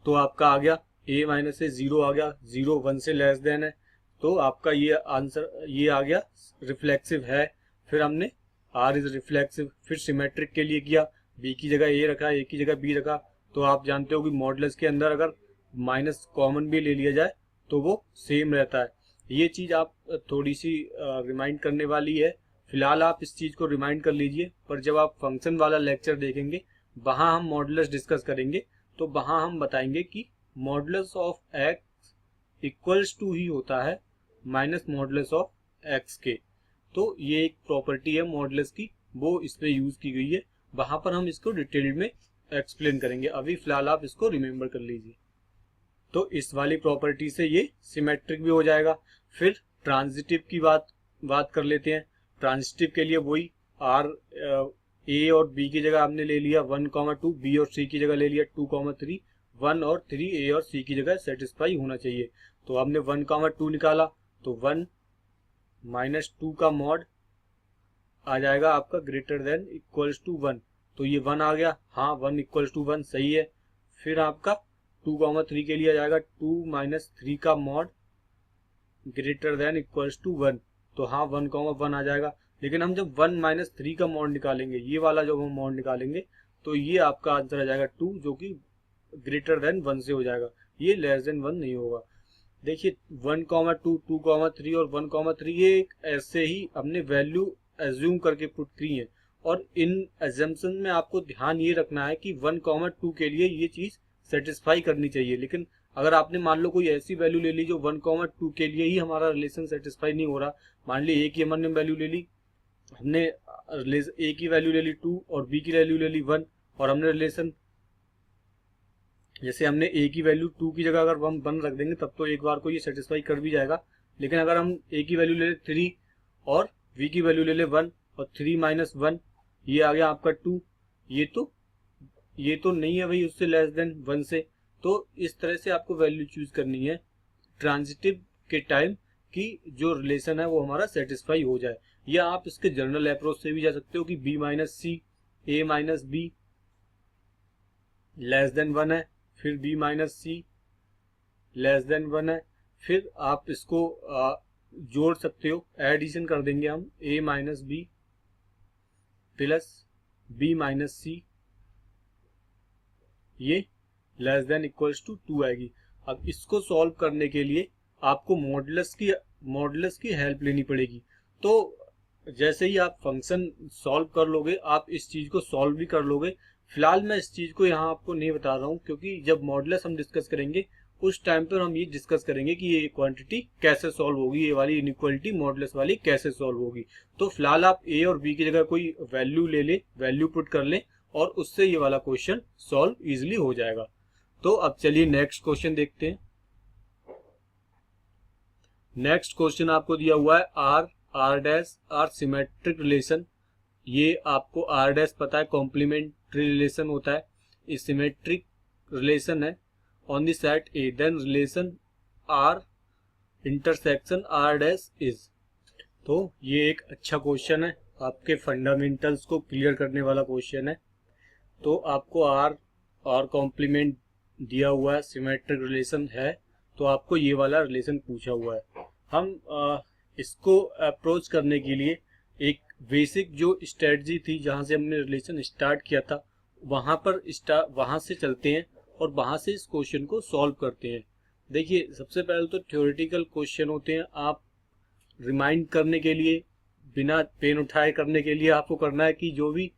तो आपका आ गया a माइनस से 0 आ गया, 0 1 से लेस देन है, तो आपका ये आंसर ये आ गया रिफ्लेक्सिव है। फिर हमने r इज रिफ्लेक्सिव। फिर सिमेट्रिक के लिए किया, b की जगह a रखा, a की जगह b रखा। तो आप जानते हो कि मॉडुलस के अंदर अगर माइनस कॉमन भी ले लिया जाए तो वो सेम रहता है। ये चीज़ आप थोड़ी सी रिमाइंड करने वाली है, फिलहाल आप इस चीज़ को रिमाइंड कर लीजिए। पर जब आप फंक्शन वाला लेक्चर देखेंगे वहाँ हम मॉडुलस डिस्कस करेंगे, तो वहाँ हम बताएंगे कि modulus of X equals to ही होता है माइनस मॉडुलस ऑफ एक्स के। तो ये एक प्रॉपर्टी है मॉडुलस की, वो इसमें यूज की गई है, वहाँ पर हम इसको डिटेल में एक्सप्लेन करेंगे। अभी फिलहाल आप इसको रिमेम्बर कर लीजिए। तो इस वाली प्रॉपर्टी से ये सिमेट्रिक भी हो जाएगा। फिर ट्रांजिटिव की बात कर लेते हैं। ट्रांजिटिव के लिए वही आर ए और बी की जगह हमने ले लिया 1,2, बी और सी की जगह ले लिया 2,3, 1 और 3 ए और सी की जगह सेटिस्फाई होना चाहिए। तो हमने 1,2 निकाला तो 1 माइनस 2 का मॉड आ जाएगा आपका ग्रेटर देन इक्वल्स टू 1। तो ये 1 आ गया, हाँ 1 इक्वल्स टू 1 सही है। फिर आपका 2,3 के लिए आ जाएगा 2 माइनस 3 का mod greater than equals to 1। तो हाँ 1,1 आ जाएगा। लेकिन हम जब 1 माइनस 3 का मॉड निकालेंगे, ये वाला जब हम मॉड निकालेंगे तो ये आपका आंसर आ जाएगा 2, जो कि ग्रेटर देन 1 से हो जाएगा, ये लेस देन 1 नहीं होगा। देखिए 1,2, 2,3 और 1,3 ये ऐसे ही हमने वैल्यू एज्यूम करके पुट की है, और इन एजम्पशन में आपको ध्यान ये रखना है कि 1,2 के लिए ये चीज सेटिस्फाई करनी चाहिए। लेकिन अगर आपने मान लो कोई ऐसी वैल्यू ले ली जो 1,2 के लिए ही हमारा रिलेशन सेटिस्फाई नहीं हो रहा, मान ली ए की हमने वैल्यू ले ली, हमने ए की वैल्यू ले ली 2 और बी की वैल्यू ले ली 1, और हमने रिलेशन जैसे हमने ए की वैल्यू 2 की जगह अगर हम 1 रख देंगे तब तो एक बार को ये सेटिस्फाई कर भी जाएगा। लेकिन अगर हम ए की वैल्यू ले ले 3 और v की वैल्यू ले ले 1 और 3 माइनस 1, ये आ गया आपका 2, ये तो नहीं है भाई उससे लेस देन 1 से। तो इस तरह से आपको वैल्यू चूज करनी है ट्रांजिटिव के टाइम की जो रिलेशन है वो हमारा सेटिस्फाई हो जाए। या आप इसके जनरल अप्रोच से भी जा सकते हो कि b minus c a minus B less than 1 है, फिर b minus c less than 1 है। फिर आप इसको जोड़ सकते हो, एडिशन कर देंगे हम a minus B plus b minus C, ये लेस देन इक्वल्स टू 2 आएगी। अब इसको सॉल्व करने के लिए आपको मॉडुलस की हेल्प लेनी पड़ेगी। तो जैसे ही आप फंक्शन सॉल्व कर लोगे आप इस चीज को सॉल्व भी कर लोगे। फिलहाल मैं इस चीज को यहाँ आपको नहीं बता रहा हूँ, क्योंकि जब मॉडुलस हम डिस्कस करेंगे उस टाइम पर हम ये डिस्कस करेंगे कि ये क्वांटिटी कैसे सॉल्व होगी, ये वाली इनइक्वालिटी मॉडुलस वाली कैसे सॉल्व होगी। तो फिलहाल आप ए और बी की जगह कोई वैल्यू ले ले, वैल्यू पुट कर ले और उससे ये वाला क्वेश्चन सॉल्व इजिली हो जाएगा। तो अब चलिए नेक्स्ट क्वेश्चन देखते हैं। नेक्स्ट क्वेश्चन आपको दिया हुआ है R dash R symmetric relation. ये आपको आर डैश पता है कॉम्प्लीमेंट्री रिलेशन होता है, ये सिमेट्रिक रिलेशन है on the set a, then relation R intersection R dash is. तो ये एक अच्छा क्वेश्चन है, आपके फंडामेंटल्स को क्लियर करने वाला क्वेश्चन है। तो आपको आर कॉम्प्लीमेंट दिया हुआ है, सिमेट्रिक रिलेशन है, तो आपको ये वाला रिलेशन पूछा हुआ है। हम इसको अप्रोच करने के लिए एक बेसिक जो स्ट्रेटजी थी जहाँ से हमने रिलेशन स्टार्ट किया था वहाँ से चलते हैं और वहाँ से इस क्वेश्चन को सॉल्व करते हैं। देखिए सबसे पहले तो थ्योरेटिकल क्वेश्चन होते हैं, आप रिमाइंड करने के लिए, बिना पेन उठाए करने के लिए आपको करना है कि जो भी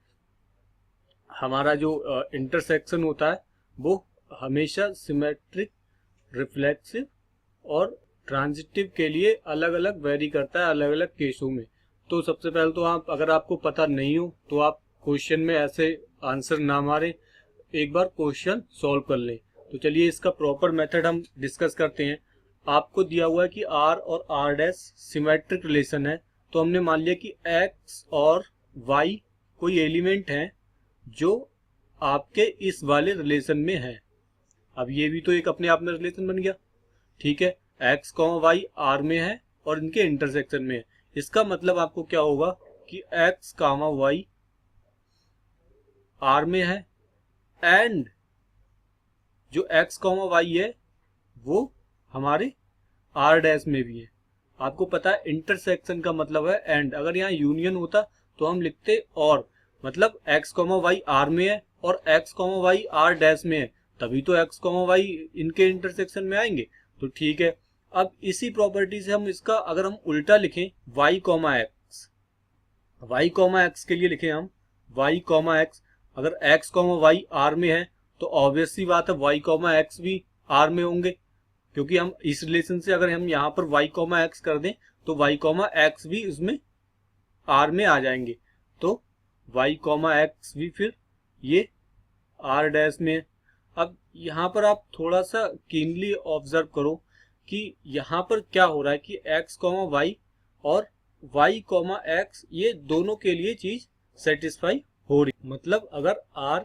हमारा जो इंटरसेक्शन होता है वो हमेशा सिमेट्रिक, रिफ्लेक्सिव और ट्रांजिटिव के लिए अलग अलग वेरी करता है अलग अलग केसों में। तो सबसे पहले तो आप, अगर आपको पता नहीं हो तो आप क्वेश्चन में ऐसे आंसर ना मारें, एक बार क्वेश्चन सॉल्व कर लें। तो चलिए इसका प्रॉपर मेथड हम डिस्कस करते हैं। आपको दिया हुआ है कि आर और आर डैश सिमेट्रिक रिलेशन है, तो हमने मान लिया कि एक्स और वाई कोई एलिमेंट हैं जो आपके इस वाले रिलेशन में है। अब ये भी तो एक अपने आप में रिलेशन बन गया, ठीक है। एक्स कॉमा वाई आर में है और इनके इंटरसेक्शन में है। इसका मतलब आपको क्या होगा कि एक्स कामा वाई आर में है एंड जो एक्स कॉमा वाई है वो हमारे आर डैश में भी है। आपको पता है इंटरसेक्शन का मतलब है एंड, अगर यहाँ यूनियन होता तो हम लिखते और, मतलब एक्स कॉमा वाई आर में है और x comma y R dash में है, तभी तो एक्स कॉमा वाई इनके इंटरसेक्शन में आएंगे। तो ठीक है, अब इसी प्रॉपर्टी से हम इसका अगर हम उल्टा लिखें वाई कॉमा एक्स के लिए लिखें हम वाई कॉमा एक्स, अगर एक्स कॉमा वाई आर में है तो ऑब्वियस सी बात है वाई कॉमा एक्स भी आर में होंगे, क्योंकि हम इस रिलेशन से अगर हम यहाँ पर वाई कॉमा एक्स कर दें तो वाई कॉमा एक्स भी इसमें आर में आ जाएंगे। तो वाई कॉमा एक्स भी फिर ये आर डैश में। अब यहाँ पर आप थोड़ा सा कीनली ऑब्जर्व करो कि यहाँ पर क्या हो रहा है कि एक्स कॉमा वाई और वाई कॉमा एक्स ये दोनों के लिए चीज सेटिस्फाई हो रही। मतलब अगर आर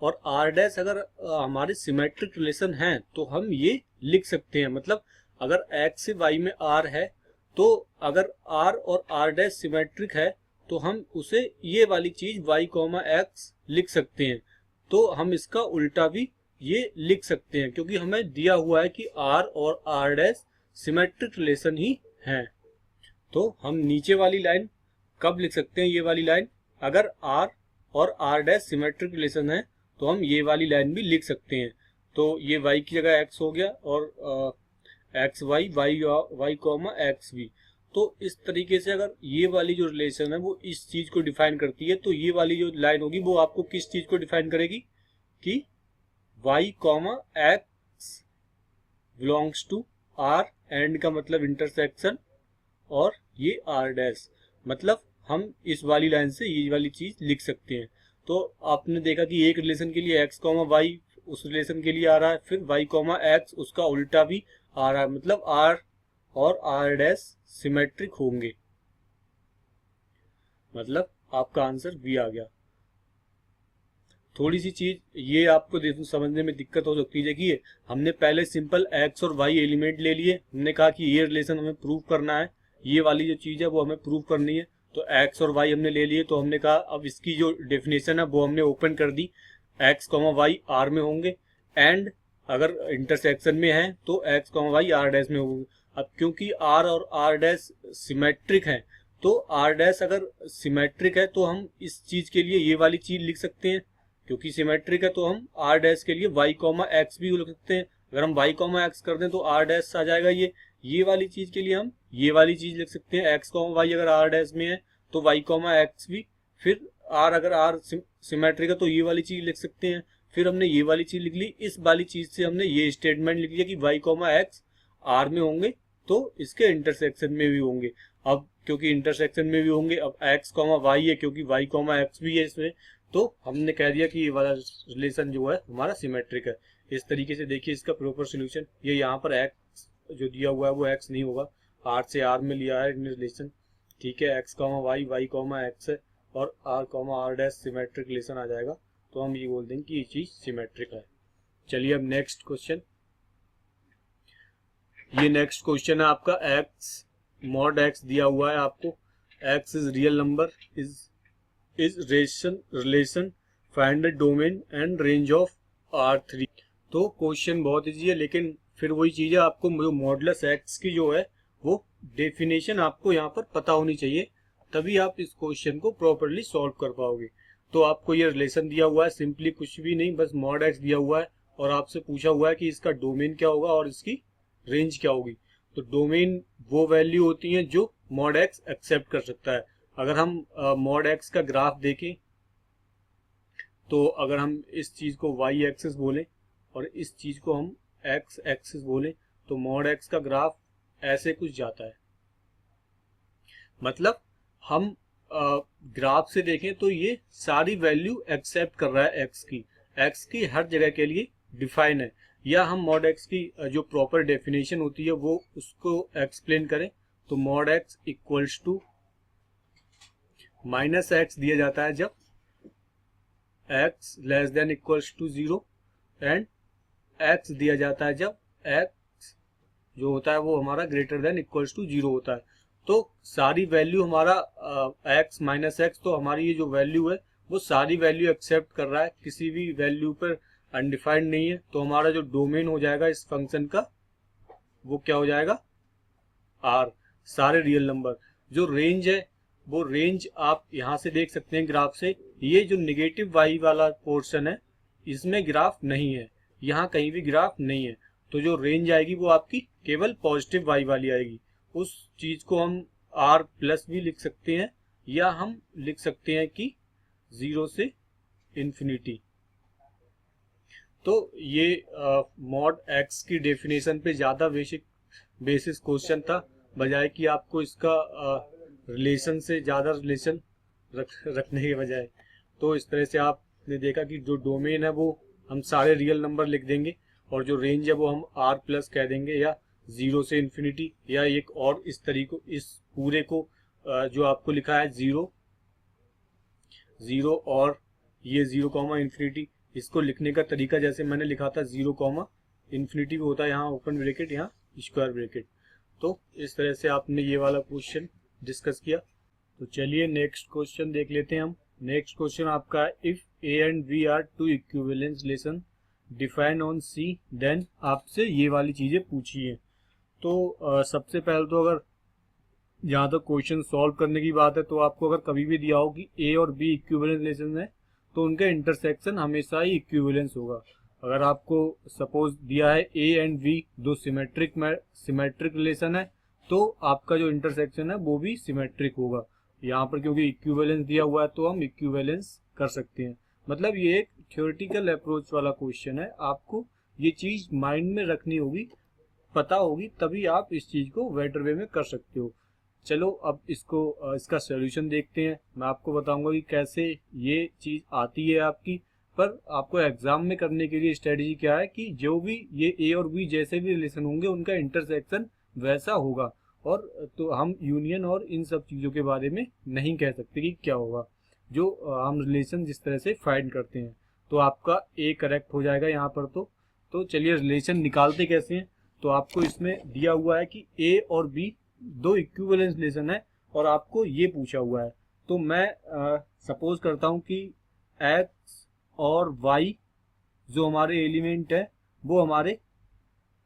और आर डैश अगर हमारे सिमेट्रिक रिलेशन हैं तो हम ये लिख सकते हैं। मतलब अगर एक्स से वाई में आर है तो अगर आर और आर डैश सिमेट्रिक है तो हम उसे ये वाली चीज वाई कॉमा एक्स लिख सकते हैं। तो हम इसका उल्टा भी ये लिख सकते हैं, क्योंकि हमें दिया हुआ है कि आर और आर डैश सिमेट्रिक रिलेशन ही हैं। तो हम नीचे वाली लाइन कब लिख सकते हैं, ये वाली लाइन, अगर आर और आर डैश सिमेट्रिक रिलेशन है तो हम ये वाली लाइन भी लिख सकते हैं। तो ये y की जगह x हो गया और एक्स वाई कॉमा एक्स भी। तो इस तरीके से अगर ये वाली जो रिलेशन है वो इस चीज को डिफाइन करती है, तो ये वाली जो लाइन होगी वो आपको किस चीज को डिफाइन करेगी कि y comma x belongs to r, and का मतलब इंटरसेक्शन, और ये r डैश, मतलब हम इस वाली लाइन से ये वाली चीज लिख सकते हैं। तो आपने देखा कि एक रिलेशन के लिए x कॉमा वाई उस रिलेशन के लिए आ रहा है, फिर y कॉमा एक्स उसका उल्टा भी आ रहा है, मतलब r और r डैश सिमेट्रिक होंगे। मतलब आपका आंसर B आ गया। थोड़ी सी चीज ये आपको समझने में दिक्कत हो सकती है। देखिए हमने पहले सिंपल x और y एलिमेंट ले लिए, हमने कहा कि ये रिलेशन हमें प्रूव करना है, ये वाली जो चीज है वो हमें प्रूव करनी है। तो x और y हमने ले लिए, तो हमने कहा अब इसकी जो डेफिनेशन है वो हमने ओपन कर दी, x कॉमा वाई आर में होंगे एंड अगर इंटरसेक्शन में है तो x comma y R dash में होंगे। अब क्योंकि r और r डैश सिमेट्रिक है, तो r डैश अगर सिमेट्रिक है तो हम इस चीज के लिए ये वाली चीज लिख सकते हैं, क्योंकि सिमेट्रिक है तो हम r डैश के लिए y कॉमा एक्स भी लिख सकते हैं। अगर हम y कॉमा एक्स कर दें तो r डैश आ जाएगा। ये वाली चीज के लिए हम ये वाली चीज लिख सकते हैं, x कॉमा वाई अगर r डैश में है तो y कॉमा एक्स भी, फिर r अगर r सिमेट्रिक है तो ये वाली चीज लिख सकते हैं। फिर हमने ये वाली चीज लिख ली, इस वाली चीज से हमने ये स्टेटमेंट लिख लिया कि y कॉमा एक्स r में होंगे तो इसके इंटरसेक्शन में भी होंगे। अब क्योंकि इंटरसेक्शन में भी होंगे, अब x कॉमा वाई है क्योंकि y कॉमा एक्स भी है इसमें, तो हमने कह दिया कि ये वाला रिलेशन जो है हमारा सिमेट्रिक है। इस तरीके से देखिए इसका प्रॉपर सोल्यूशन, ये यहाँ पर एक्स जो दिया हुआ है वो एक्स नहीं होगा, आर से आर में लिया है रिलेशन, ठीक है, X comma Y, Y comma X है, और R comma R dash symmetric relation आ जाएगा, तो हम ये बोल देंगे कि ये चीज सिमेट्रिक है। चलिए अब नेक्स्ट क्वेश्चन, ये नेक्स्ट क्वेश्चन है आपका, एक्स मॉड एक्स दिया हुआ है आपको, x is real number, is relation, find the domain and range of R3। तो क्वेश्चन बहुत इजी है, लेकिन फिर वही चीज है, आपको जो मॉडुलस एक्स की जो है वो डेफिनेशन आपको यहाँ पर पता होनी चाहिए, तभी आप इस क्वेश्चन को प्रॉपरली सॉल्व कर पाओगे। तो आपको ये रिलेशन दिया हुआ है, सिंपली कुछ भी नहीं, बस मॉड एक्स दिया हुआ है और आपसे पूछा हुआ है कि इसका डोमेन क्या होगा और इसकी रेंज क्या होगी। तो डोमेन वो वैल्यू होती है जो मॉड एक्स एक्सेप्ट कर सकता है। अगर हम मॉड एक्स का ग्राफ देखें, तो अगर हम इस चीज को वाई एक्सिस बोले और इस चीज को हम एक्स एक्सिस बोले, तो मॉड एक्स का ग्राफ ऐसे कुछ जाता है। मतलब हम ग्राफ से देखें तो ये सारी वैल्यू एक्सेप्ट कर रहा है एक्स की हर जगह के लिए डिफाइन है। या हम मॉड एक्स की जो प्रॉपर डेफिनेशन होती है वो उसको एक्सप्लेन करें, तो mod x equals to minus x दिया जाता है जब x less than equals to 0, and x दिया जाता है जब एक्स जो होता है वो हमारा ग्रेटर देन इक्वल्स टू 0 होता है। तो सारी वैल्यू हमारा एक्स माइनस एक्स, तो हमारी ये जो वैल्यू है वो सारी वैल्यू एक्सेप्ट कर रहा है, किसी भी वैल्यू पर अनडिफाइंड नहीं है। तो हमारा जो डोमेन हो जाएगा इस फंक्शन का वो क्या हो जाएगा, आर, सारे रियल नंबर। जो रेंज है वो रेंज आप यहां से देख सकते हैं ग्राफ से, ये जो निगेटिव वाई वाला पोर्शन है इसमें ग्राफ नहीं है, यहाँ कहीं भी ग्राफ नहीं है। तो जो रेंज आएगी वो आपकी केवल पॉजिटिव वाई वाली आएगी। उस चीज को हम आर प्लस भी लिख सकते हैं, या हम लिख सकते हैं कि 0 से इंफिनिटी। तो ये मॉड एक्स की डेफिनेशन पे ज्यादा बेसिस क्वेश्चन था, बजाय कि आपको इसका रिलेशन से ज्यादा रिलेशन रखने के बजाय। तो इस तरह से आपने देखा कि जो डोमेन है वो हम सारे रियल नंबर लिख देंगे, और जो रेंज है वो हम आर प्लस कह देंगे, या 0 से इंफिनिटी, या एक और इस तरीके इस पूरे को जो आपको लिखा है 0 और ये 0 कॉमा इंफिनिटी, इसको लिखने का तरीका जैसे मैंने लिखा था 0 कॉमा इंफिनिटी भी होता है, यहाँ ओपन ब्रैकेट यहाँ स्क्वायर ब्रैकेट। तो इस तरह से आपने ये वाला क्वेश्चन डिस्कस किया। तो चलिए नेक्स्ट क्वेश्चन देख लेते हैं हम। नेक्स्ट क्वेश्चन आपका, if a and b are two equivalence relation define on c, then आपसे ये वाली चीजें पूछी है। तो सबसे पहले तो अगर जहाँ तक क्वेश्चन सॉल्व करने की बात है, तो आपको अगर कभी भी दिया हो कि ए और बी इक्विवेलेंस रिलेशन है, तो उनका इंटरसेक्शन हमेशा ही इक्विवेलेंस होगा। अगर आपको सपोज दिया है ए एंड बी दो सिमेट्रिक रिलेशन है, तो आपका जो इंटरसेक्शन है वो भी सिमेट्रिक होगा। यहाँ पर क्योंकि इक्विवेलेंस दिया हुआ है तो हम इक्विवेलेंस कर सकते हैं। मतलब ये एक थ्योरेटिकल अप्रोच वाला क्वेश्चन है, आपको ये चीज माइंड में रखनी होगी, पता होगी, तभी आप इस चीज को बेटर वे में कर सकते हो। चलो अब इसका सॉल्यूशन देखते हैं। मैं आपको बताऊंगा कि कैसे ये चीज आती है आपकी, पर आपको एग्जाम में करने के लिए स्ट्रेटेजी क्या है कि जो भी ये ए और बी जैसे भी रिलेशन होंगे उनका इंटरसेक्शन वैसा होगा, और तो हम यूनियन और इन सब चीजों के बारे में नहीं कह सकते कि क्या होगा, जो हम रिलेशन जिस तरह से फाइंड करते हैं। तो आपका ए करेक्ट हो जाएगा यहाँ पर। तो चलिए रिलेशन निकालते कैसे हैं। तो आपको इसमें दिया हुआ है कि ए और बी दो इक्विवेलेंस रिलेशन है, और आपको ये पूछा हुआ है। तो मैं सपोज करता हूं कि एक्स और वाई जो हमारे एलिमेंट है वो हमारे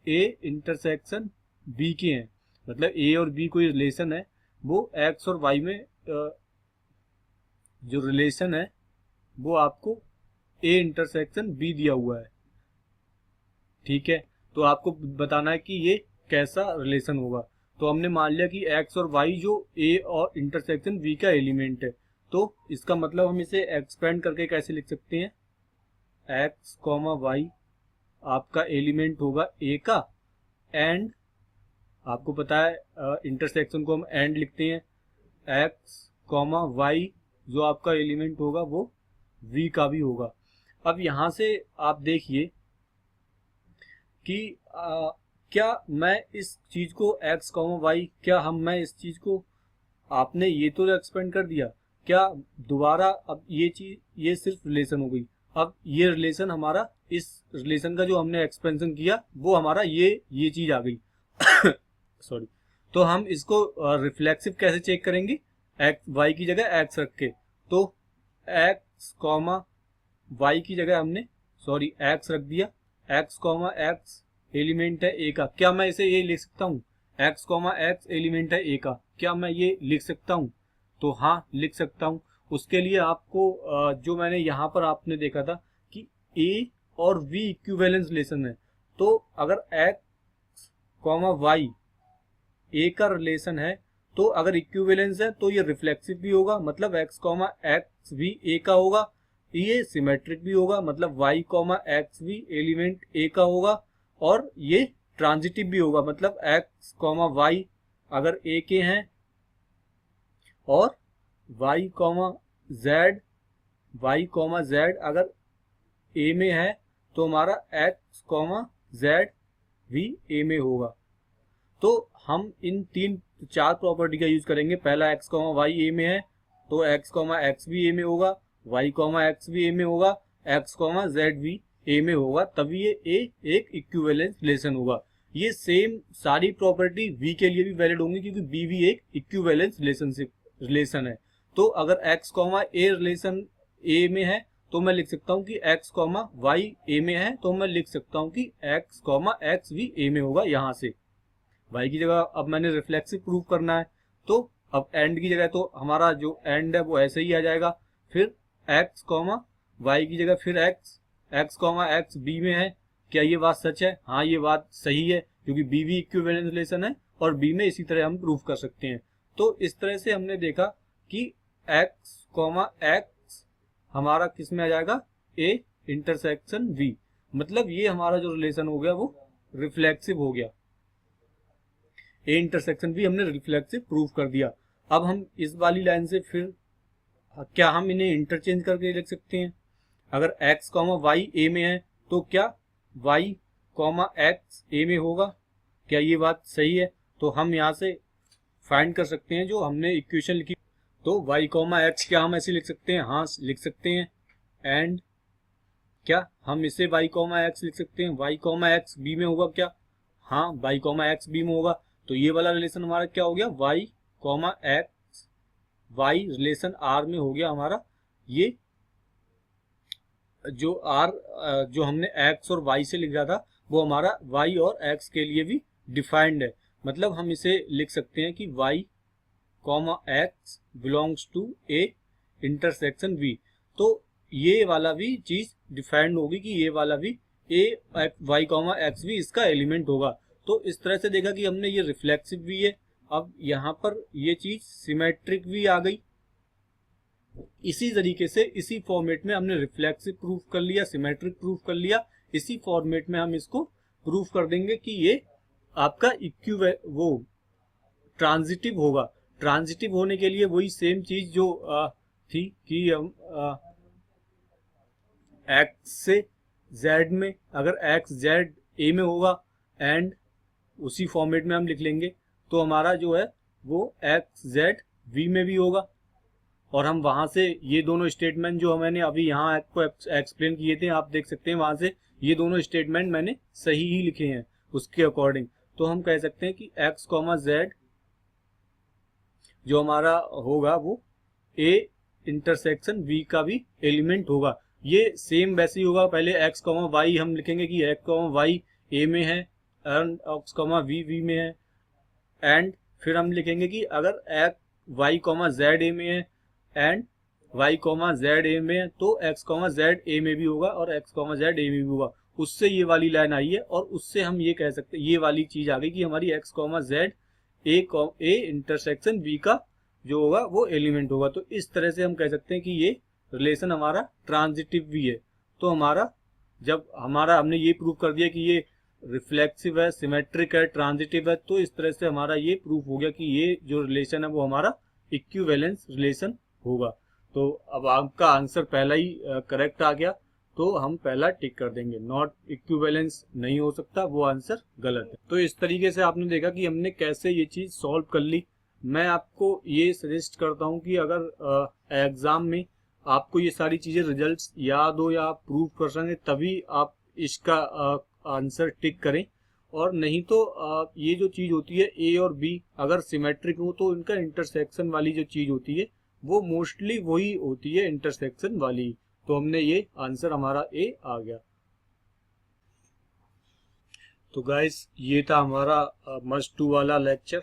ए इंटरसेक्शन बी के हैं। मतलब ए और बी कोई रिलेशन है, वो एक्स और वाई में जो रिलेशन है वो आपको ए इंटरसेक्शन बी दिया हुआ है, ठीक है। तो आपको बताना है कि ये कैसा रिलेशन होगा। तो हमने मान लिया कि एक्स और वाई जो ए और इंटरसेक्शन बी का एलिमेंट है, तो इसका मतलब हम इसे एक्सपेंड करके कैसे लिख सकते हैं, एक्स कॉमा वाई आपका एलिमेंट होगा ए का, एंड आपको पता है इंटरसेक्शन को हम एंड लिखते हैं, एक्स कॉमा वाई जो आपका एलिमेंट होगा वो v का भी होगा। अब यहाँ से आप देखिए कि क्या मैं इस चीज को x, y, क्या मैं इस चीज को, आपने ये तो एक्सपेंड कर दिया, क्या दोबारा अब ये चीज, ये सिर्फ रिलेशन हो गई। अब ये रिलेशन हमारा, इस रिलेशन का जो हमने एक्सपेंशन किया वो हमारा ये चीज आ गई सॉरी। तो हम इसको रिफ्लेक्सिव कैसे चेक करेंगे, एक्स वाई की जगह एक्स रख के। तो एक्स कॉमा वाई की जगह हमने एक्स रख दिया, एक्स कॉमा एक्स एलिमेंट है ए का, क्या मैं इसे ये लिख सकता हूँ, एक्स कॉमा एक्स एलिमेंट है ए का, क्या मैं ये लिख सकता हूँ? तो हाँ लिख सकता हूँ। उसके लिए आपको जो मैंने यहाँ पर आपने देखा था कि ए और वी इक्विवेलेंस रिलेशन है, तो अगर एक्स कॉमा वाई ए का रिलेशन है, तो अगर इक्विवेलेंस है तो ये रिफ्लेक्सिव भी होगा, मतलब एक्स कॉमा एक्स भी ए का होगा, ये सिमेट्रिक भी होगा, मतलब वाई कॉमा एक्स भी एलिमेंट ए का होगा, और ये ट्रांजिटिव भी होगा, मतलब एक्स कॉमा वाई अगर ए के हैं और वाई कॉमा जेड अगर ए में है, तो हमारा एक्स कॉमा जेड भी ए में होगा। तो हम इन चार प्रॉपर्टी का यूज करेंगे। पहला एक्स कॉमा वाई ए में है तो एक्स कॉमा एक्स भी ए में होगा, वाई कॉमा एक्स भी ए में होगा, एक्स कॉमा जेड भी ए में होगा, तभी ये ए एक इक्विवेलेंस रिलेशन होगा। ये सेम सारी प्रॉपर्टी वी के लिए भी वैलिड होंगी, क्योंकि बी भी एक इक्विवेलेंस रिलेशन है। तो अगर एक्स कॉमा ए रिलेशन ए में है तो मैं लिख सकता हूँ कि एक्स कॉमा वाई ए में है, तो मैं लिख सकता हूँ कि एक्स कॉमा एक्स भी ए में होगा। यहाँ से वाई की जगह अब मैंने रिफ्लेक्सिव प्रूव करना है, तो अब एंड की जगह तो हमारा जो एंड है वो ऐसे ही आ जाएगा। फिर एक्स कॉमा वाई की जगह फिर एक्स कॉमा एक्स बी में है, क्या ये बात सच है? हाँ ये बात सही है, क्योंकि बी भी इक्विवेलेंस रिलेशन है और बी में इसी तरह हम प्रूव कर सकते हैं। तो इस तरह से हमने देखा कि एक्स कॉमा एक्स हमारा किस में आ जाएगा, ए इंटरसेक्शन वी, मतलब ये हमारा जो रिलेशन हो गया वो रिफ्लेक्सिव हो गया। ए इंटरसेक्शन भी हमने रिफ्लेक्सिव प्रूव कर दिया। अब हम इस वाली लाइन से फिर क्या हम इन्हें इंटरचेंज करके लिख सकते हैं? अगर x कॉमा वाई ए में है तो क्या y कॉमा एक्स ए में होगा, क्या ये बात सही है? तो हम यहाँ से फाइंड कर सकते हैं जो हमने इक्वेशन लिखी। तो y कॉमा एक्स क्या हम ऐसे लिख सकते हैं? हाँ लिख सकते हैं। एंड क्या हम इसे y कॉमा एक्स लिख सकते हैं? y कॉमा एक्स बी में होगा क्या? हाँ y कॉमा एक्स बी में होगा। तो ये वाला रिलेशन हमारा क्या हो गया, y comma x y relation R में हो गया हमारा। ये जो आर जो हमने एक्स और वाई से लिखा था वो हमारा वाई और एक्स के लिए भी डिफाइंड है, मतलब हम इसे लिख सकते हैं कि y comma x belongs to a intersection v. तो ये वाला भी चीज डिफाइंड होगी कि ये वाला भी ए वाई कॉमा एक्स भी इसका एलिमेंट होगा। तो इस तरह से देखा कि हमने ये रिफ्लेक्सिव भी है, अब यहाँ पर ये चीज सिमेट्रिक भी आ गई। इसी तरीके से इसी फॉर्मेट में हमने रिफ्लेक्सिव प्रूफ कर लिया, सिमेट्रिक प्रूफ कर लिया। इसी फॉर्मेट में हम इसको प्रूफ कर देंगे कि ये आपका वो ट्रांजिटिव होगा। ट्रांजिटिव होने के लिए वही सेम चीज जो थी कि हम एक्स से जेड में, अगर एक्स जेड ए में होगा एंड उसी फॉर्मेट में हम लिख लेंगे, तो हमारा जो है वो एक्स जेड वी में भी होगा। और हम वहां से ये दोनों स्टेटमेंट जो मैंने अभी यहाँ आपको एक्सप्लेन किए थे, आप देख सकते हैं वहां से ये दोनों स्टेटमेंट मैंने सही ही लिखे हैं उसके अकॉर्डिंग। तो हम कह सकते हैं कि एक्स कॉमा जेड जो हमारा होगा वो ए इंटरसेक्शन वी का भी एलिमेंट होगा। ये सेम वैसे ही होगा, पहले एक्स कॉमा वाई हम लिखेंगे कि एक्स कॉमा वाई ए में है एंड एक्स कॉमा वी में है, एंड फिर हम लिखेंगे कि अगर x y comma z a में है and y comma z a में है तो एक्स कॉमा जेड ए में भी होगा और एक्स कॉमा जेड ए में भी होगा। उससे ये वाली लाइन आई है और उससे हम ये कह सकते हैं, ये वाली चीज आ गई कि हमारी x comma z a intersection b का जो होगा वो एलिमेंट होगा। तो इस तरह से हम कह सकते हैं कि ये रिलेशन हमारा ट्रांजिटिव भी है। तो हमारा जब हमने ये प्रूव कर दिया कि ये रिफ्लेक्सिव है, सिमेट्रिक है, ट्रांजिटिव है, तो इस तरह से हमारा ये प्रूफ हो गया कि ये जो रिलेशन है वो हमारा इक्विवेलेंस रिलेशन होगा। तो अब आपका आंसर पहला ही करेक्ट आ गया, तो हम पहला टिक कर देंगे। नॉट इक्विवेलेंस नहीं हो सकता, वो आंसर गलत है। तो इस तरीके से आपने देखा कि हमने कैसे ये चीज सॉल्व कर ली। मैं आपको ये सजेस्ट करता हूँ कि अगर एग्जाम में आपको ये सारी चीजें रिजल्ट्स याद हो या आप प्रूव कर सकें, तभी आप इसका आंसर टिक करें। और नहीं तो ये जो चीज होती है ए और बी अगर सिमेट्रिक हो तो इनका इंटरसेक्शन वाली जो चीज होती है वो मोस्टली वही होती है, इंटरसेक्शन वाली। तो हमने ये आंसर हमारा ए आ गया। तो गाइस ये था हमारा मस्ट डू वाला लेक्चर।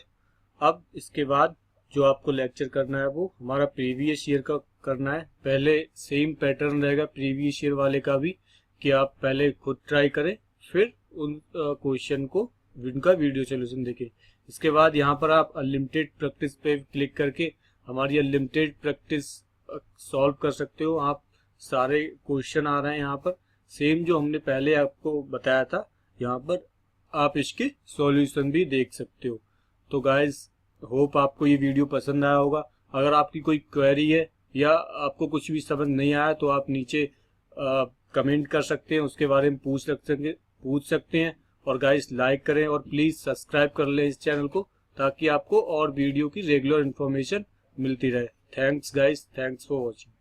अब इसके बाद जो आपको लेक्चर करना है वो हमारा प्रीवियस ईयर का करना है। पहले सेम पैटर्न रहेगा प्रीवियस ईयर वाले का भी, कि आप पहले खुद ट्राई करें, फिर उन क्वेश्चन को उनका वीडियो सोल्यूशन देखें। इसके बाद यहाँ पर आप अनलिमिटेड प्रैक्टिस पे क्लिक करके हमारी अनलिमिटेड प्रैक्टिस सॉल्व कर सकते हो। आप सारे क्वेश्चन आ रहे हैं यहाँ पर, सेम जो हमने पहले आपको बताया था, यहाँ पर आप इसके सॉल्यूशन भी देख सकते हो। तो गाइज होप आपको ये वीडियो पसंद आया होगा। अगर आपकी कोई क्वेरी है या आपको कुछ भी समझ नहीं आया तो आप नीचे कमेंट कर सकते हैं, उसके बारे में पूछ सकते हैं। और गाइस लाइक करें और प्लीज सब्सक्राइब कर लें इस चैनल को, ताकि आपको और वीडियो की रेगुलर इन्फॉर्मेशन मिलती रहे। Thanks guys, thanks for watching.